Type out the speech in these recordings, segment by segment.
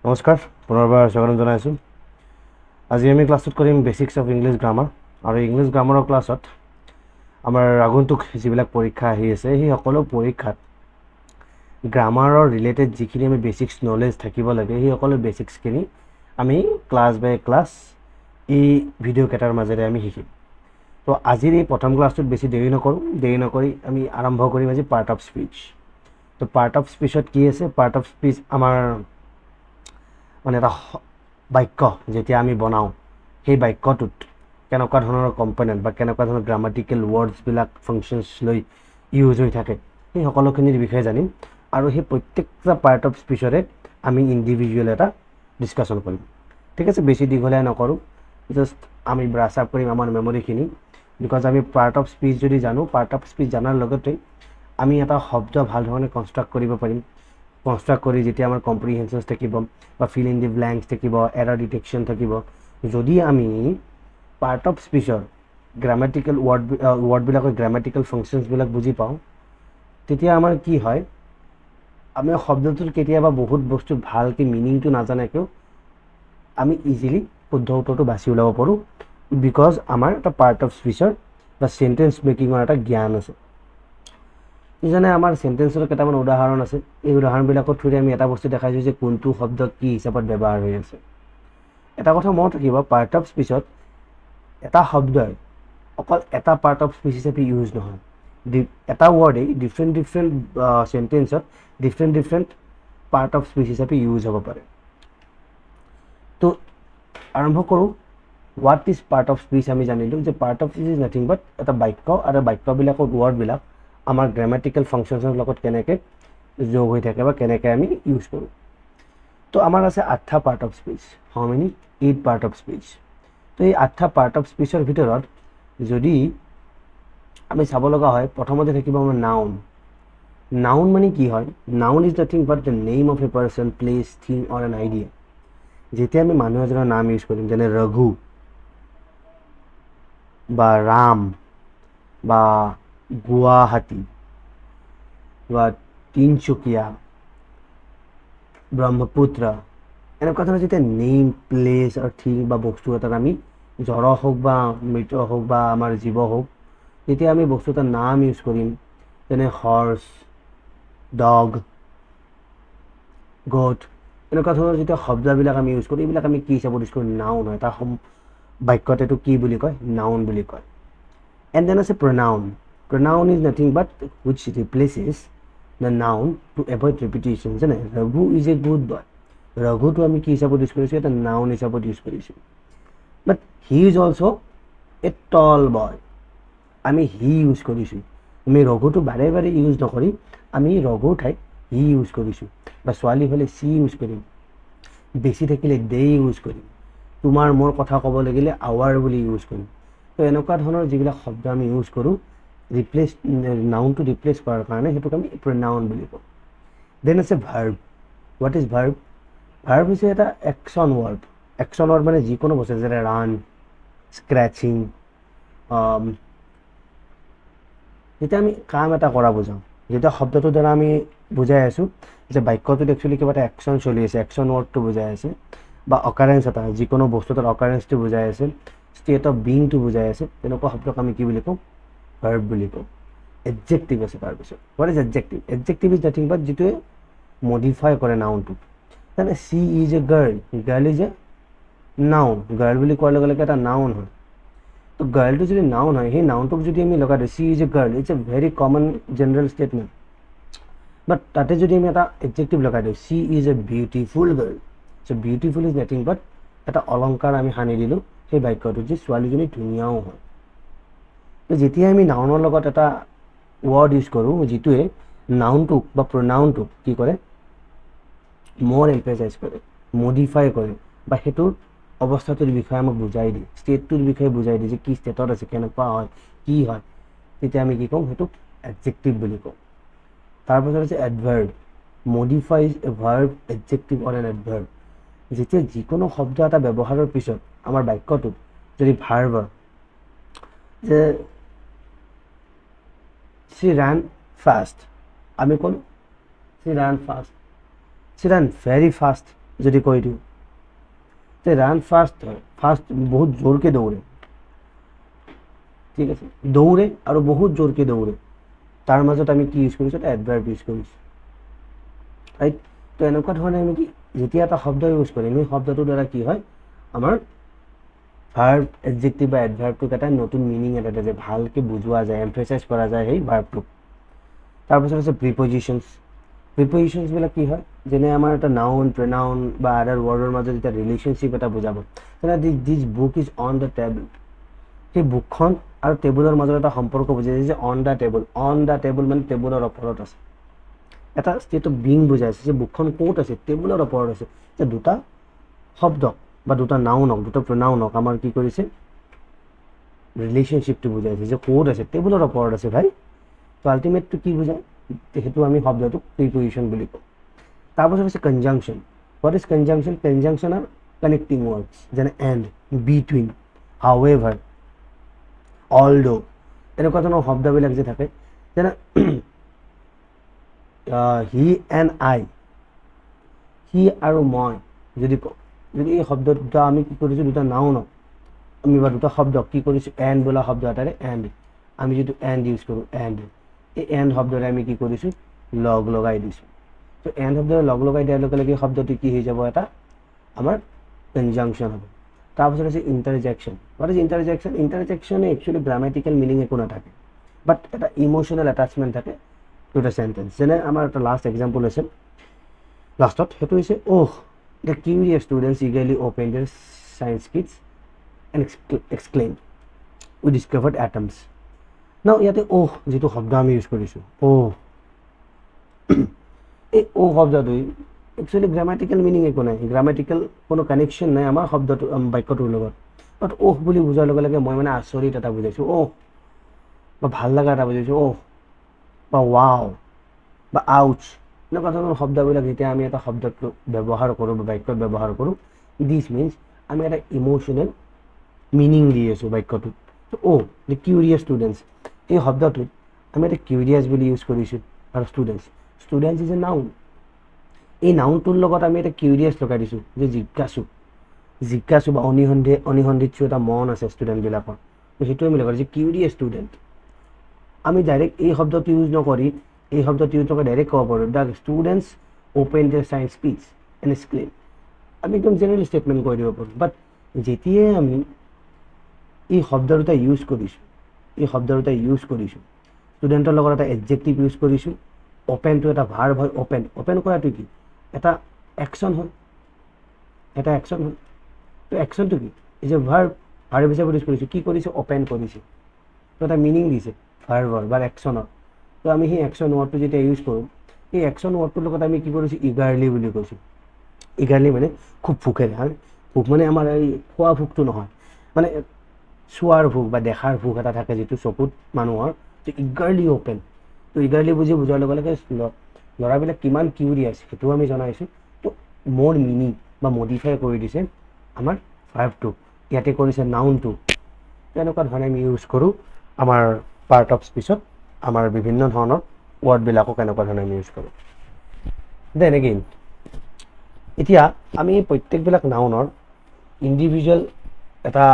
নমস্কাৰ, পুনৰবাৰ স্বাগতম জনাইছোঁ। আজি আমি ক্লাছত কৰিম বেচিক্স অফ ইংলিছ গ্ৰামাৰ। আৰু ইংলিছ গ্ৰামাৰৰ ক্লাছত আমাৰ আগন্তুক যিবিলাক পৰীক্ষা আহি আছে সেই সকলো পৰীক্ষাত গ্ৰামাৰৰ ৰিলেটেড যিখিনি আমি বেচিক্স নলেজ থাকিব লাগে সেই সকলো বেচিক্সখিনি আমি ক্লাছ বাই ক্লাছ এই ভিডিঅ' কেইটাৰ মাজেৰে আমি শিকিম। তো আজিৰ এই প্ৰথম ক্লাছটোত বেছি দেৰি নকৰি আমি আৰম্ভ কৰিম আজি পাৰ্ট অফ স্পীচ। তো পাৰ্ট অফ স্পীচত কি আছে? পাৰ্ট অফ স্পীচ আমাৰ মানে এটা বাক্য যেতিয়া আমি বনাওঁ সেই বাক্যটোত কেনেকুৱা ধৰণৰ কম্পনেণ্ট বা কেনেকুৱা ধৰণৰ গ্ৰামাটিকেল ৱৰ্ডছবিলাক ফাংচনছ লৈ ইউজ হৈ থাকে সেই সকলোখিনিৰ বিষয়ে জানিম। আৰু সেই প্ৰত্যেকটা পাৰ্ট অফ স্পীচৰে আমি ইণ্ডিভিজুৱেল এটা ডিছকাশ্যন কৰিম। ঠিক আছে, বেছি দীঘলীয়া নকৰোঁ, জাষ্ট আমি ব্ৰাছ আপ কৰিম আমাৰ মেমৰিখিনি। বিকজ আমি পাৰ্ট অফ স্পীচ যদি জানো, পাৰ্ট অফ স্পীচ জনাৰ লগতে আমি এটা শব্দ ভাল ধৰণে কনষ্ট্ৰাক্ট কৰিব পাৰিম। কনষ্ট্ৰাক্ট কৰি যেতিয়া আমাৰ কম্প্ৰিহেনশ্যনছ থাকিব বা ফিল ইন দি ব্লেংকছ থাকিব, এৰাৰ ডিটেকশ্যন থাকিব। যদি আমি পাৰ্ট অফ স্পীচৰ গ্ৰামেটিকেল ৱৰ্ডবিলাকৰ গ্ৰামেটিকেল ফাংচনছবিলাক বুজি পাওঁ, তেতিয়া আমাৰ কি হয়, আমি শব্দটোৰ কেতিয়াবা বহুত বস্তু ভালকৈ মিনিংটো নাজানাকেও আমি ইজিলি শুদ্ধ উত্তৰটো বাছি ওলাব পাৰোঁ, বিকজ আমাৰ এটা পাৰ্ট অফ স্পীচৰ বা চেণ্টেন্স মেকিঙৰ এটা জ্ঞান আছে। যেনে আমাৰ চেণ্টেন্সৰ কেইটামান উদাহৰণ আছে। এই উদাহৰণবিলাকৰ থ্ৰুৰে আমি এটা বস্তু দেখাইছোঁ যে কোনটো শব্দ কি হিচাপত ব্যৱহাৰ হৈ আছে। এটা কথা মনত থাকিব, পাৰ্ট অফ স্পীচত এটা শব্দই অকল এটা পাৰ্ট অফ স্পীচ হিচাপে ইউজ নহয়। এটা ৱৰ্ডেই ডিফাৰেণ্ট চেণ্টেন্সত ডিফাৰেণ্ট পাৰ্ট অফ স্পীচ হিচাপে ইউজ হ'ব পাৰে। তো আৰম্ভ কৰোঁ। What is part of speech? আমি জানিলোঁ যে part of speech is nothing but এটা বাক্য, আৰু বাক্যবিলাকৰ ৱৰ্ডবিলাক আমাৰ গ্ৰামেটিকেল ফাংচনছৰ লগত কেনেকৈ যোগ হৈ থাকে বা কেনেকৈ আমি ইউজ কৰোঁ। তো আমাৰ আছে 8টা part of speech. How many? 8 part of speech. তো এই 8টা পাৰ্ট অফ স্পীচৰ ভিতৰত যদি আমি চাব লগা হয়, প্ৰথমতে থাকিব আমাৰ নাউন। নাউন মানে কি হয়? Noun is nothing but the name of a person, place, thing or an idea. যেতিয়া আমি মানুহ এজনৰ নাম ইউজ কৰিম, যেনে ৰঘু বা ৰাম বা গুৱাহাটী বা তিনচুকীয়া, ব্ৰহ্মপুত্ৰ, এনেকুৱা ধৰণৰ যেতিয়া নেম, প্লেচ আৰু থিং বা বস্তু এটাত আমি জড় হওক বা মৃত হওক বা আমাৰ জীৱ হওক, যেতিয়া আমি বস্তু এটাৰ নাম ইউজ কৰিম, যেনে হৰ্চ, ডগ, গোট, এনেকুৱা ধৰণৰ যেতিয়া শব্দবিলাক আমি ইউজ কৰোঁ, এইবিলাক আমি কি হিচাপত ইউজ কৰোঁ? নাউন হয়। এটা বাক্যত এইটো কি বুলি কয়? নাউন বুলি কয়। এণ্ড দেন আছে pronoun. Pronoun is nothing but which replaces the noun to avoid repetition. যেনে Raghu is a good boy. ৰঘুটো আমি কি হিচাপত ইউজ কৰিছোঁ? এটা নাউন হিচাপত ইউজ কৰিছোঁ। বাট হি ইজ অলছ' এ টল বয়। আমি হি ইউজ কৰিছোঁ। আমি ৰঘুটো বাৰে বাৰে ইউজ নকৰি আমি ৰঘুৰ ঠাইত হি ইউজ কৰিছোঁ। বা ছোৱালী হ'লে চি ইউজ কৰিম, বেছি থাকিলে দে ইউজ কৰিম, তোমাৰ মোৰ কথা ক'ব লাগিলে আৱাৰ বুলি ইউজ কৰিম। তো এনেকুৱা ধৰণৰ যিবিলাক শব্দ আমি ইউজ কৰোঁ নাউনটো ৰিপ্লেচ কৰাৰ কাৰণে, সেইটোক আমি প্ৰনাউন বুলি কওঁ। দেন আছে verb. What is verb? Verb হৈছে এটা একশ্যন ৱৰ্ড। একশ্যন ৱৰ্ড মানে যিকোনো বস্তু, যেনে ৰান, স্ক্ৰেচিং। যেতিয়া আমি কাম এটা কৰা বুজাওঁ, যেতিয়া শব্দটোৰ দ্বাৰা আমি বুজাই আছোঁ যে বাক্যটোত একচুৱেলি কিবা এটা একশ্যন চলি আছে, একশ্যন ৱৰ্ডটো বুজাই আছে, বা অকাৰেঞ্চ এটা, যিকোনো বস্তু এটাৰ অকাৰেঞ্চটো বুজাই আছে, ষ্টেট অফ বিংটো বুজাই আছে, তেনেকুৱা শব্দক আমি কি বুলি কওঁ? ভাৰ্ব বুলি কওঁ। এডজেক্টিভ আছে তাৰপিছত। What is adjective? Adjective is nothing but যিটোৱে মডিফাই কৰে নাউনটোক। যেনে she is a girl. Girl is a noun. Girl বুলি কোৱাৰ লগে লগে এটা নাউন হয়। তো গাৰ্লটো যদি নাউন হয়, সেই নাউনটোক যদি আমি লগাই দিওঁ, she is a girl, it's a very common general statement. But তাতে যদি আমি এটা এডজেক্টিভ লগাই দিওঁ, she is a beautiful girl, so' beautiful is nothing but এটা অলংকাৰ আমি সানি দিলোঁ সেই বাক্যটোত যে ছোৱালীজনী ধুনীয়াও হয়। তো যেতিয়া আমি নাউনৰ লগত এটা ৱৰ্ড ইউজ কৰোঁ, যিটোৱে নাউনটোক বা প্ৰনাউনটোক কি কৰে? মোৰ এম্ফেচাইজ কৰে, মডিফাই কৰে, বা সেইটোৰ অৱস্থাটোৰ বিষয়ে আমাক বুজাই দিয়ে, ষ্টেটটোৰ বিষয়ে বুজাই দিয়ে যে কি ষ্টেটত আছে, কেনেকুৱা হয়, কি হয়। তেতিয়া আমি কি কওঁ? সেইটোক এডজেক্টিভ বুলি কওঁ। তাৰপাছত আছে এডভাৰ্ব। মডিফাইজ এ ভাৰ্ব, এডজেক্টিভ অৰ এন এডভাৰ্ব। যেতিয়া যিকোনো শব্দ এটা ব্যৱহাৰৰ পিছত আমাৰ বাক্যটোত যদি ভাৰ্ব হয়, যে she ran fast, আমি ক'লোঁ she ran fast, she ran very fast, যদি কৈ দিওঁ তে ৰান ফাষ্ট হয়, ফাষ্ট বহুত জোৰকৈ দৌৰে, ঠিক আছে, দৌৰে আৰু বহুত জোৰকৈ দৌৰে, তাৰ মাজত আমি কি ইউজ কৰিছোঁ, এটা এডভাৰ্ব ইউজ কৰিছোঁ, ৰাইট। তো এনেকুৱা ধৰণে আমি কি যেতিয়া এটা শব্দ ইউজ কৰিম সেই শব্দটোৰ দ্বাৰা কি হয় আমাৰ ভাৰ্ব এডজেক্টিভ বা এডভাৰ্বটোক এটা নতুন মিনিং এটা যে ভালকৈ বুজোৱা যায়, এমফেচাইজ কৰা যায় সেই ভাৰ্বটোক। তাৰপিছত আছে প্ৰিপজিশ্যনছ। প্ৰিপজিশ্যনছবিলাক কি হয়, যেনে আমাৰ এটা নাউন প্ৰনাউন বা আদাৰ ৱৰ্ডৰ মাজত এটা ৰিলেশ্যনশ্বিপ এটা বুজাব, যেনে this book is on the table, সেই বুকখন আৰু টেবুলৰ মাজত এটা সম্পৰ্ক বুজাইছে যে অন দ্য টেবুল মানে টেবুলৰ ওপৰত আছে, এটা ষ্টেট অফ বিং বুজাইছে যে বুকখন ক'ত আছে, টেবুলৰ ওপৰত আছে। যে দুটা শব্দক বা দুটা নাউনক দুটা প্ৰনাউনক আমাৰ কি কৰিছে ৰিলেশ্যনশ্বিপটো বুজাইছে যে ক'ত আছে, টেবুলৰ ওপৰত আছে ভাই। তো আল্টিমেটটো কি বুজায়, সেইটো আমি শব্দটোক প্ৰিপজিশ্যন বুলি কওঁ। তাৰপাছত আছে conjunction. What is conjunction? Conjunction are connecting words, যেনে এণ্ড, বিটুইন, হাউএভাৰ, অলদো, এনেকুৱা ধৰণৰ শব্দবিলাক যে থাকে, যেনে হি এণ্ড আই, সি আৰু মই যদি কওঁ, যদি এই শব্দ দুটা আমি কি কৰিছোঁ, দুটা নাউনক আমি বা দুটা শব্দক কি কৰিছোঁ, এণ্ড বোলা শব্দ এটাৰে এণ্ড, আমি যিটো এণ্ড ইউজ কৰোঁ এণ্ড, এই এণ্ড শব্দৰে আমি কি কৰিছোঁ লগ লগাই দিছোঁ। তো এণ্ড শব্দৰে লগ লগাই দিয়াৰ লগে লগে শব্দটো কি হৈ যাব, এটা আমাৰ কনজাংশ্যন হ'ব। তাৰপিছত আছে ইণ্টাৰজেকশ্যন। What is interjection? ইণ্টাৰজেকশ্যনে একচুৱেলি গ্ৰামেটিকেল মিনিং একো নাথাকে, বাট এটা ইম'চনেল এটাচমেণ্ট থাকে টু দ্য চেণ্টেঞ্চ। যেনে আমাৰ এটা লাষ্ট এক্সাম্পল আছে লাষ্টত, সেইটো হৈছে oh the curious students eagerly open their science kits and exclaim we discovered atoms. ন ইয়াতে অহ যিটো শব্দ আমি ইউজ কৰিছোঁ, অহ, এই অহ শব্দটোৱে একচুৱেলি গ্ৰামেটিকেল মিনিং একো নাই, গ্ৰামেটিকেল কোনো কানেকশ্যন নাই আমাৰ শব্দটো বাক্যটোৰ লগত, বাট অহ বুলি বুজোৱাৰ লগে লগে মই মানে আচৰিত এটা বুজাইছোঁ, অহ, বা ভাল লগা এটা বুজাইছোঁ, অহ, বা ৱাও, বা আউচ, এনেকুৱা ধৰণৰ শব্দবিলাক যেতিয়া আমি এটা শব্দত ব্যৱহাৰ কৰোঁ বা বাক্যত ব্যৱহাৰ কৰোঁ, দিছ মিনছ আমি এটা ইম'চনেল মিনিং দি আছোঁ বাক্যটোত। অ' দ্য কিউৰিয়াছ ষ্টুডেণ্টছ, এই শব্দটোত আমি এটা কিউৰিয়াছ বুলি ইউজ কৰিছোঁ, আৰু ষ্টুডেণ্টছ ইজ এ নাউন, এই নাউনটোৰ লগত আমি এটা কিউৰিয়াছ লগাই দিছোঁ যে জিজ্ঞাসু বা অনিসন্ধিৎসু এটা মন আছে ষ্টুডেণ্টবিলাকৰ, তো সেইটো আমি লগাই দিছোঁ কিউৰিয়াছ ষ্টুডেণ্ট। আমি ডাইৰেক্ট এই শব্দটো ইউজ নকৰি ডাইৰেক্ট ক'ব পাৰোঁ the students open their science kits and exclaim, আমি একদম জেনেৰেল ষ্টেটমেণ্ট কৰি দিব পাৰোঁ। বাট যেতিয়াই আমি এই শব্দ দুটা ইউজ কৰিছোঁ, ষ্টুডেণ্টৰ লগত এটা এডজেক্টিভ ইউজ কৰিছোঁ, অ'পেনটো এটা ভাৰ্ব হয়, অ'পেন কৰাটো কি এটা একশ্যন হয়, তো একশ্যনটো কি এই যে ভাৰ্ব হিচাপে ইউজ কৰিছোঁ, কি কৰিছোঁ, অ'পেন কৰিছোঁ, তো এটা মিনিং দিছে ভাৰ্বৰ বা একশ্যনৰ। তো আমি সেই একশ্যন ৱৰ্ডটো যেতিয়া ইউজ কৰোঁ, এই একশ্যন ৱৰ্ডটোৰ লগত আমি কি কৰিছোঁ, ইগাৰলি বুলি কৈছোঁ। ইগাৰলি মানে খুব ভোকেৰে, ভোক মানে আমাৰ এই খোৱা ভোকটো নহয়, মানে চোৱাৰ ভোক বা দেখাৰ ভোক এটা থাকে যিটো চকুত মানুহৰ, তো ইগাৰলি অ'পেন। তো ইগাৰলি বুজোৱাৰ লগে লগে ল'ৰাবিলাক কিমান কিউৰিয়াছ সেইটোও আমি জনাইছোঁ। তো মোৰ মিনিং বা মডিফাই কৰি দিছে আমাৰ ভাৰ্বটো, ইয়াতে কৰিছে নাউনটো। তেনেকুৱা ধৰণে আমি ইউজ কৰোঁ আমাৰ পাৰ্ট অফ স্পীচত আমাৰ বিভিন্ন ধৰণৰ ৱৰ্ডবিলাকক এনেকুৱা ধৰণে আমি ইউজ কৰোঁ। দেন এগেইন এতিয়া আমি প্ৰত্যেকবিলাক নাউনৰ ইণ্ডিভিজুৱেল এটা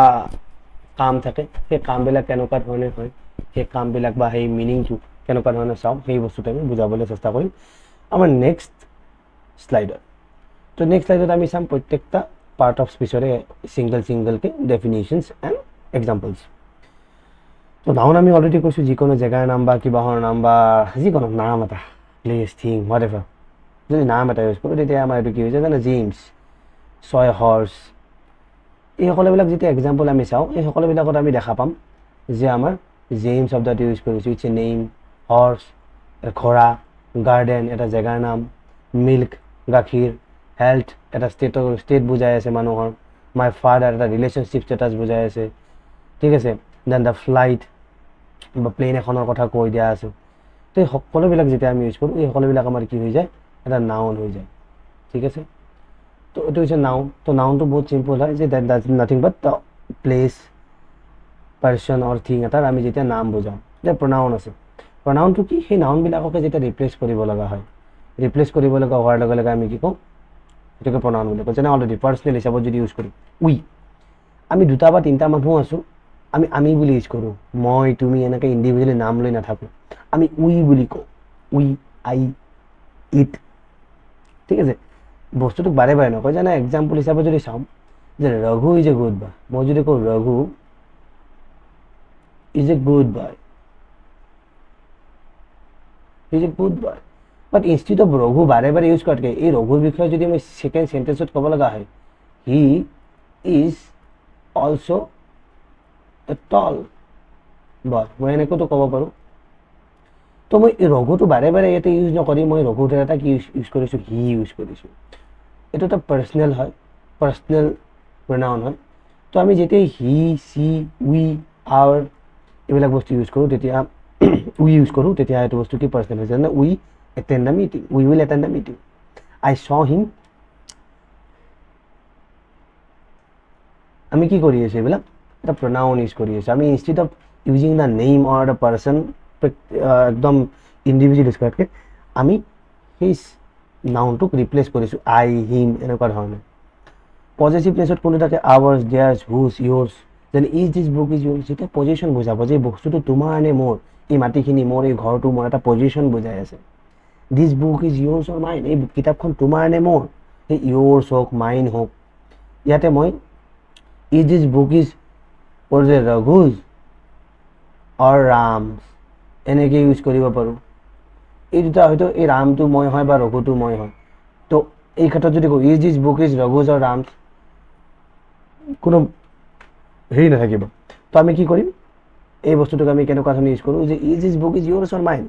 কাম থাকে, সেই কামবিলাক কেনেকুৱা ধৰণে হয়, সেই কামবিলাক বা সেই মিনিংটো কেনেকুৱা ধৰণে চাওঁ, সেই বস্তুটো আমি বুজাবলৈ চেষ্টা কৰিম আমাৰ নেক্সট শ্লাইডত। তো নেক্সট শ্লাইডত আমি চাম প্ৰত্যেকটা পাৰ্ট অফ স্পীচৰে ছিংগলকৈ ডেফিনেশ্যনছ এণ্ড এক্সাম্পলছ। তো নাউন আমি অলৰেডি কৈছোঁ, যিকোনো জেগাৰ নাম বা কিবাহৰ নাম বা যিকোনো নাম এটা, প্লেচ, থিং, হোৱাট এভাৰ, যদি নাম এটা ইউজ কৰোঁ তেতিয়া আমাৰ এইটো কি হৈছে যেনে জেমছ, ছয় হৰ্চ, এই সকলোবিলাক যেতিয়া এক্সাম্পল আমি চাওঁ, এই সকলোবিলাকত আমি দেখা পাম যে আমাৰ জেমছ শব্দটো ইউজ কৰিছোঁ, ইটছ এ নেম, হৰ্চ ঘোঁৰা, গাৰ্ডেন এটা জেগাৰ নাম, মিল্ক গাখীৰ, হেল্থ এটা ষ্টেট বুজাই আছে মানুহৰ, মাই ফাদাৰ এটা ৰিলেশ্যনশ্বিপ ষ্টেটাছ বুজাই আছে, ঠিক আছে, দেন দ্য ফ্লাইট বা প্লেন এখনৰ কথা কৈ দিয়া আছে। তো এই সকলোবিলাক যেতিয়া আমি ইউজ কৰোঁ, এই সকলোবিলাক আমাৰ কি হৈ যায়, এটা নাউন হৈ যায়, ঠিক আছে। তো এইটো হৈছে নাউন। তো নাউনটো বহুত চিম্পল হয় যে that does nothing but the place, person or thing এটাৰ আমি যেতিয়া নাম বুজাওঁ। যে প্ৰনাউন আছে, প্ৰনাউনটো কি, সেই নাউনবিলাককে যেতিয়া ৰিপ্লেচ কৰিব লগা হয়, ৰিপ্লেচ কৰিব লগা হোৱাৰ লগে লগে আমি কি কওঁ, এটাকে প্ৰনাউন বুলি কয়। যেনে অলৰেডি পাৰ্চনেল হিচাপত যদি ইউজ কৰোঁ উই, আমি দুটা বা তিনিটা মানুহ আছোঁ, আমি বুলি ইউজ কৰোঁ, মই তুমি এনেকৈ ইণ্ডিভিজুৱেলি নাম লৈ নাথাকোঁ, আমি উই বুলি কওঁ, উই, আই, ইট, ঠিক আছে। বস্তুটোক বাৰে বাৰে নকয়। যেনে এক্সাম্পল হিচাপে যদি চাওঁ যে Raghu is a good boy, মই যদি কওঁ Raghu is a good boy, is a good boy, but instead of Raghu বাৰে বাৰে ইউজ কৰাতকৈ এই ৰঘুৰ বিষয়ে যদি মই ছেকেণ্ড চেণ্টেন্সত ক'ব লগা হয়, হি ইজ অলছ' এ টল বয়, মই এনেকৈতো ক'ব পাৰোঁ। তো মই এই ৰঘুটো বাৰে বাৰে ইয়াতে ইউজ নকৰি মই ৰঘুৰ এটা কি ইউজ কৰিছোঁ, হি ইউজ কৰিছোঁ। এইটো এটা পাৰ্চনেল হয়, পাৰ্চনেল প্ৰনাউন হয়। তো আমি যেতিয়া হি, চি, উই, আৱাৰ এইবিলাক বস্তু ইউজ কৰোঁ, তেতিয়া উই ইউজ কৰোঁ, তেতিয়া এইটো বস্তু কি পাৰ্চনেল হয়। যেনে we attend the meeting, we will attend the meeting, I saw him. আমি কি কৰি আছোঁ, এইবিলাক এটা প্ৰনাউন ইউজ কৰি আছোঁ। আমি instead of using the name or the person একদম ইণ্ডিভিজুৱেল ইউজ কৰাতকৈ আমি সেই নাউনটোক ৰিপ্লেচ কৰিছোঁ আই, হিম এনেকুৱা ধৰণে। পজিটিভ প্লেচত কোনটো থাকে, আৱাৰ্ছ, দেয়াৰ্ছ, হুজ, ইয়ৰ্ছ। যেনে is this book is years, যেতিয়া পজিশ্যন বুজাব যে বস্তুটো তোমাৰ নে মোৰ, এই মাটিখিনি মোৰ, এই ঘৰটো মোৰ, এটা পজিশ্যন বুজাই আছে। This book is yours or mine, এই কিতাপখন তোমাৰ নে মোৰ, সেই ইয়ৰ্ছ হওক মাইন হওক। ইয়াতে মই is this book is for the Raghu's or Ram's এনেকৈ ইউজ কৰিব পাৰোঁ। এই দুটা হয়তো এই ৰামটো মই হয় বা ৰঘুটো মই হয়। তো এই ক্ষেত্ৰত যদি কওঁ is this book is ৰঘুজ or ৰামছ, কোনো হেৰি নাথাকিব। তো আমি কি কৰিম, এই বস্তুটোক আমি কেনেকুৱা ধৰণে ইউজ কৰোঁ যে is this book is yours or mine.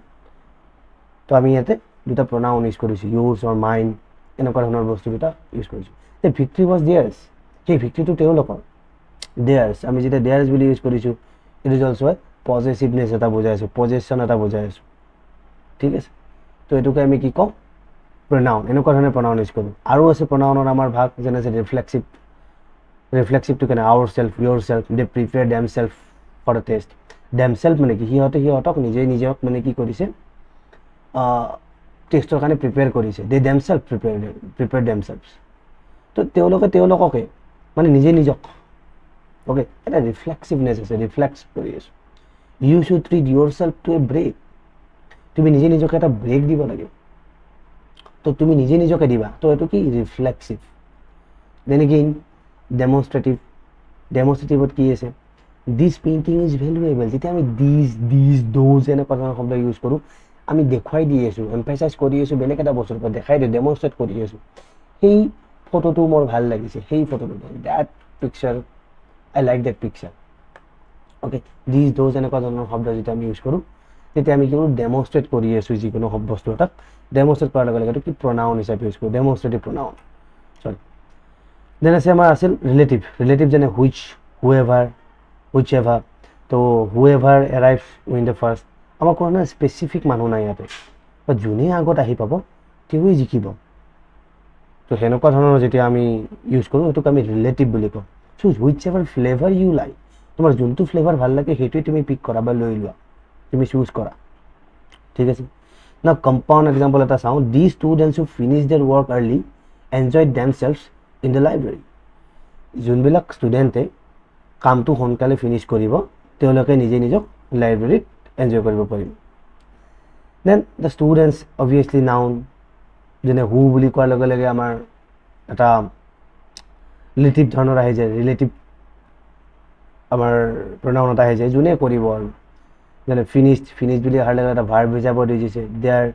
তো আমি ইয়াতে দুটা প্ৰনাউন ইউজ কৰিছোঁ, ইয়ৰ্ছ অৰ মাইন, এনেকুৱা ধৰণৰ বস্তু দুটা ইউজ কৰিছোঁ। যে ভিক্টৰী ৱাজ দেয়াৰ্ছ, সেই ভিক্টৰীটো তেওঁলোকৰ। দেয়াৰ্ছ, আমি যেতিয়া দেয়াৰ্ছ বুলি ইউজ কৰিছোঁ, ইট ইজ অলছ' পজেচিভনেছ এটা বুজাই আছোঁ, পজেশ্যন এটা বুজাই আছোঁ, ঠিক আছে। তো এইটোকে আমি কি কওঁ, প্ৰনাউন। এনেকুৱা ধৰণে প্ৰনাউন ইউজ কৰোঁ। আৰু আছে প্ৰনাউনৰ আমাৰ ভাগ, যেনে আছে ৰিফ্লেক্সিভ। ৰিফ্লেক্সিভটো কেনে, our self, your self, they prepare dam self for the test. Them self মানে কি, সিহঁতক নিজক মানে কি কৰিছে, টেষ্টৰ কাৰণে প্ৰিপেয়াৰ কৰিছে। They themself prepare dam self. তো তেওঁলোককে মানে নিজক, অ'কে, এটা ৰিফ্লেক্সিভনেছ আছে, ৰিফ্লেক্স কৰি আছোঁ। You should treat your self to a break, তুমি নিজকে এটা ব্ৰেক দিব লাগে। তো তুমি নিজকে দিবা, তো এইটো কি ৰিফ্লেক্সিভ। দেন এগেইন ডেমনষ্ট্ৰেটিভত কি আছে, দিছ পেইণ্টিং ইজ ভেলুৱেবল। যেতিয়া আমি দিছ দ'জ এনেকুৱা ধৰণৰ শব্দ ইউজ কৰোঁ, আমি দেখুৱাই দি আছোঁ, এম্ফেচাইজ কৰি আছোঁ, বেলেগ এটা বস্তুৰ পৰা দেখাই দিওঁ, ডেমনষ্ট্ৰেট কৰি আছোঁ। সেই ফটোটো মোৰ ভাল লাগিছে, সেই ফটোটো, that picture, I like that picture. Okay, this those এনেকুৱা ধৰণৰ শব্দ যেতিয়া আমি ইউজ কৰোঁ, তেতিয়া আমি কি কৰোঁ, ডেমনষ্ট্ৰেট কৰি আছোঁ যিকোনো বস্তু এটাক। ডেমনষ্ট্ৰেট কৰাৰ লগে লগে এইটো কি প্ৰনাউন হিচাপে ইউজ কৰোঁ, ডেমনষ্ট্ৰেটিভ প্ৰনাউন। চৰি, দেন আছে আমাৰ আছিল ৰিলেটিভ যেনে হুইচ, হুএভাৰ, হুইচ এভাৰ। তো হুএভাৰ এৰাইভছ ইন দ্য ফাৰ্ষ্ট, আমাৰ কোনো স্পেচিফিক মানুহ নাই ইয়াতে, বা যোনে আগত আহি পাব তেওঁৱেই জিকিব। তো সেনেকুৱা ধৰণৰ যেতিয়া আমি ইউজ কৰোঁ, সেইটোক আমি ৰিলেটিভ বুলি কওঁ। Choose whichever flavour you like, তোমাৰ যোনটো ফ্লেভাৰ ভাল লাগে সেইটোৱে তুমি পিক কৰা বা লৈ লোৱা, তুমি চুজ কৰা, ঠিক আছে। না কম্পাউণ্ড এক্সাম্পল এটা চাওঁ, the students who finish their work early enjoyed themselves in the library. যোনবিলাক ষ্টুডেণ্টে কামটো সোনকালে ফিনিছ কৰিব, তেওঁলোকে নিজক লাইব্ৰেৰীত এনজয় কৰিব পাৰিব। Then the students obviously noun, যেনে হু বুলি কোৱাৰ লগে লগে আমাৰ এটা ৰিলেটিভ ধৰণৰ আহি যায়, ৰিলেটিভ আমাৰ প্ৰনাউন এটা আহি যায়, যোনে কৰিব আৰু। যেনে ফিনিছ বুলি অহাৰ লগে এটা ভাৰ্ব হিচাপত দি দিছে, দেয়াৰ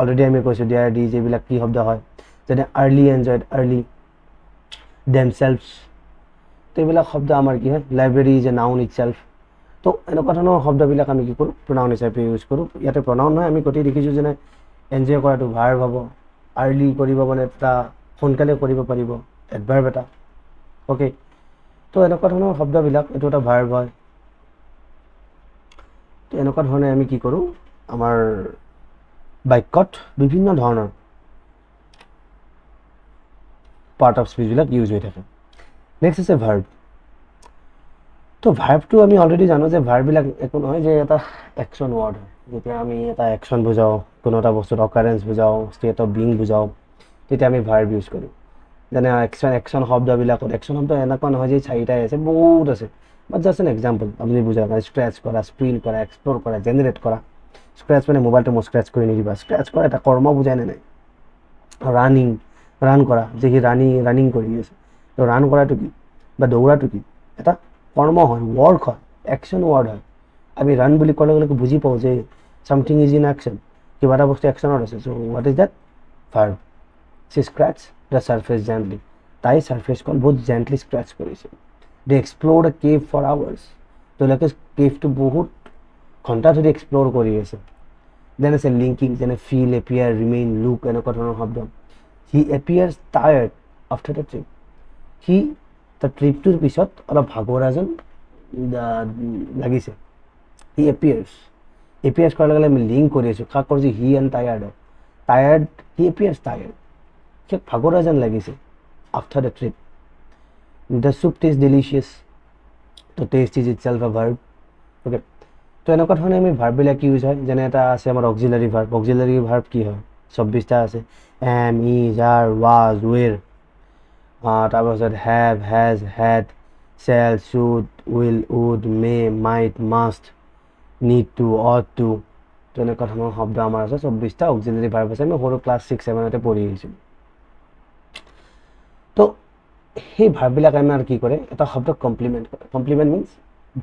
অলৰেডি আমি কৈছোঁ, দেয়াৰ দি যিবিলাক কি শব্দ হয়, যেনে আৰ্লি এনজয়ড, আৰ্লি, দেম চেল্ফছ। তো এইবিলাক শব্দ আমাৰ কি হয়, library is a noun it self. তো এনেকুৱা ধৰণৰ শব্দবিলাক আমি কি কৰোঁ, প্ৰনাউন হিচাপে ইউজ কৰোঁ। ইয়াতে প্ৰনাউন নহয়, আমি গোটেই দেখিছোঁ যেনে এনজয় কৰাটো ভাৰ্ব হ'ব, আৰ্লি কৰিব মানে এটা সোনকালে কৰিব পাৰিব, এডভাৰ্ব এটা, অ'কে। তো এনেকুৱা ধৰণৰ শব্দবিলাক, এইটো এটা ভাৰ্ব হয়। তো এনেকুৱা ধৰণে আমি কি কৰোঁ, আমাৰ বাক্যত বিভিন্ন ধৰণৰ পাৰ্ট অফ স্পীচবিলাক ইউজ হৈ থাকে। নেক্সট আছে ভাৰ্ব। তো ভাৰ্বটো আমি অলৰেডি জানো যে ভাৰ্ববিলাক একো নহয়, যে এটা একশ্যন ৱৰ্ড হয়। যেতিয়া আমি এটা একশ্যন বুজাওঁ, কোনো এটা বস্তুত অকাৰেঞ্চ বুজাওঁ, ষ্টেট অফ বিং বুজাওঁ, তেতিয়া আমি ভাৰ্ব ইউজ কৰোঁ। যেনে একশ্যন শব্দবিলাকত একশ্যন শব্দ এনেকুৱা নহয় যে চাৰিটাই আছে, বহুত আছে, বাট জাষ্ট এন এক্সাম্পল আপুনি বুজা মানে স্ক্ৰেচ কৰা, স্প্ৰিন কৰা, এক্সপ্ল'ৰ কৰা, জেনেৰেট কৰা। স্ক্ৰেচ মানে মোবাইলটো মই স্ক্ৰেচ কৰি নিদিবা, স্ক্ৰেচ কৰা এটা কৰ্ম বুজাই নে নাই। ৰান কৰা, যে সি ৰানিং কৰি আছে, তো ৰান কৰাটো কি বা দৌৰাটো কি এটা কৰ্ম হয়, ৱৰ্ক হয়, একশ্যন ৱৰ্ড হয়। আমি ৰান বুলি কোৱাৰ লগে লগে বুজি পাওঁ যে চামথিং ইজ ইন একশ্যন, কিবা এটা বস্তু একশ্যনত আছে। So' what is that? Verb. She scratch the surface gently, তাই ছাৰ্ফেচখন বহুত জেণ্টলি স্ক্ৰেচ কৰিছে। They explore the cave for hours, তেওঁলোকে কেভটো বহুত ঘণ্টা ধৰি এক্সপ্ল'ৰ কৰি আছে। দেন আছে লিংকিং, যেনে ফিল, এপিয়াৰ, ৰিমেইন, লুক, এনেকুৱা ধৰণৰ শব্দ। He appears tired after the trip, সি তাৰ ট্ৰিপটোৰ পিছত অলপ ভাগৰা যেন লাগিছে। হি এপিয়াৰ্ছ কৰাৰ লগে লগে আমি লিংক কৰি আছোঁ, কাক কৰিছোঁ? He and tired, he appears tired, সি ভাগৰা যেন লাগিছে after the trip. The soup taste delicious, তো taste is itself a verb. Okay, তো এনেকুৱা ধৰণে আমি ভাৰ্ববিলাক ইউজ হয়। যেনে এটা আছে আমাৰ অক্সিলাৰী ভাৰ্ব। অক্সিলাৰী ভাৰ্ব কি হয়? 24টা আছে। Am, is, are, was, were, তাৰপাছত have, has, had, shall, should, will, would, may, might, must, need to, ought to, তো এনেকুৱা ধৰণৰ শব্দ আমাৰ আছে। 24টা অক্সিলাৰী ভাৰ্ব আছে, আমি সৰু ক্লাছ 6-7 পঢ়ি আহিছোঁ। তো সেই ভাৰ্ববিলাক আমাৰ কি কৰে? এটা শব্দক কমপ্লিমেণ্ট কৰে। কমপ্লিমেণ্ট মিনছ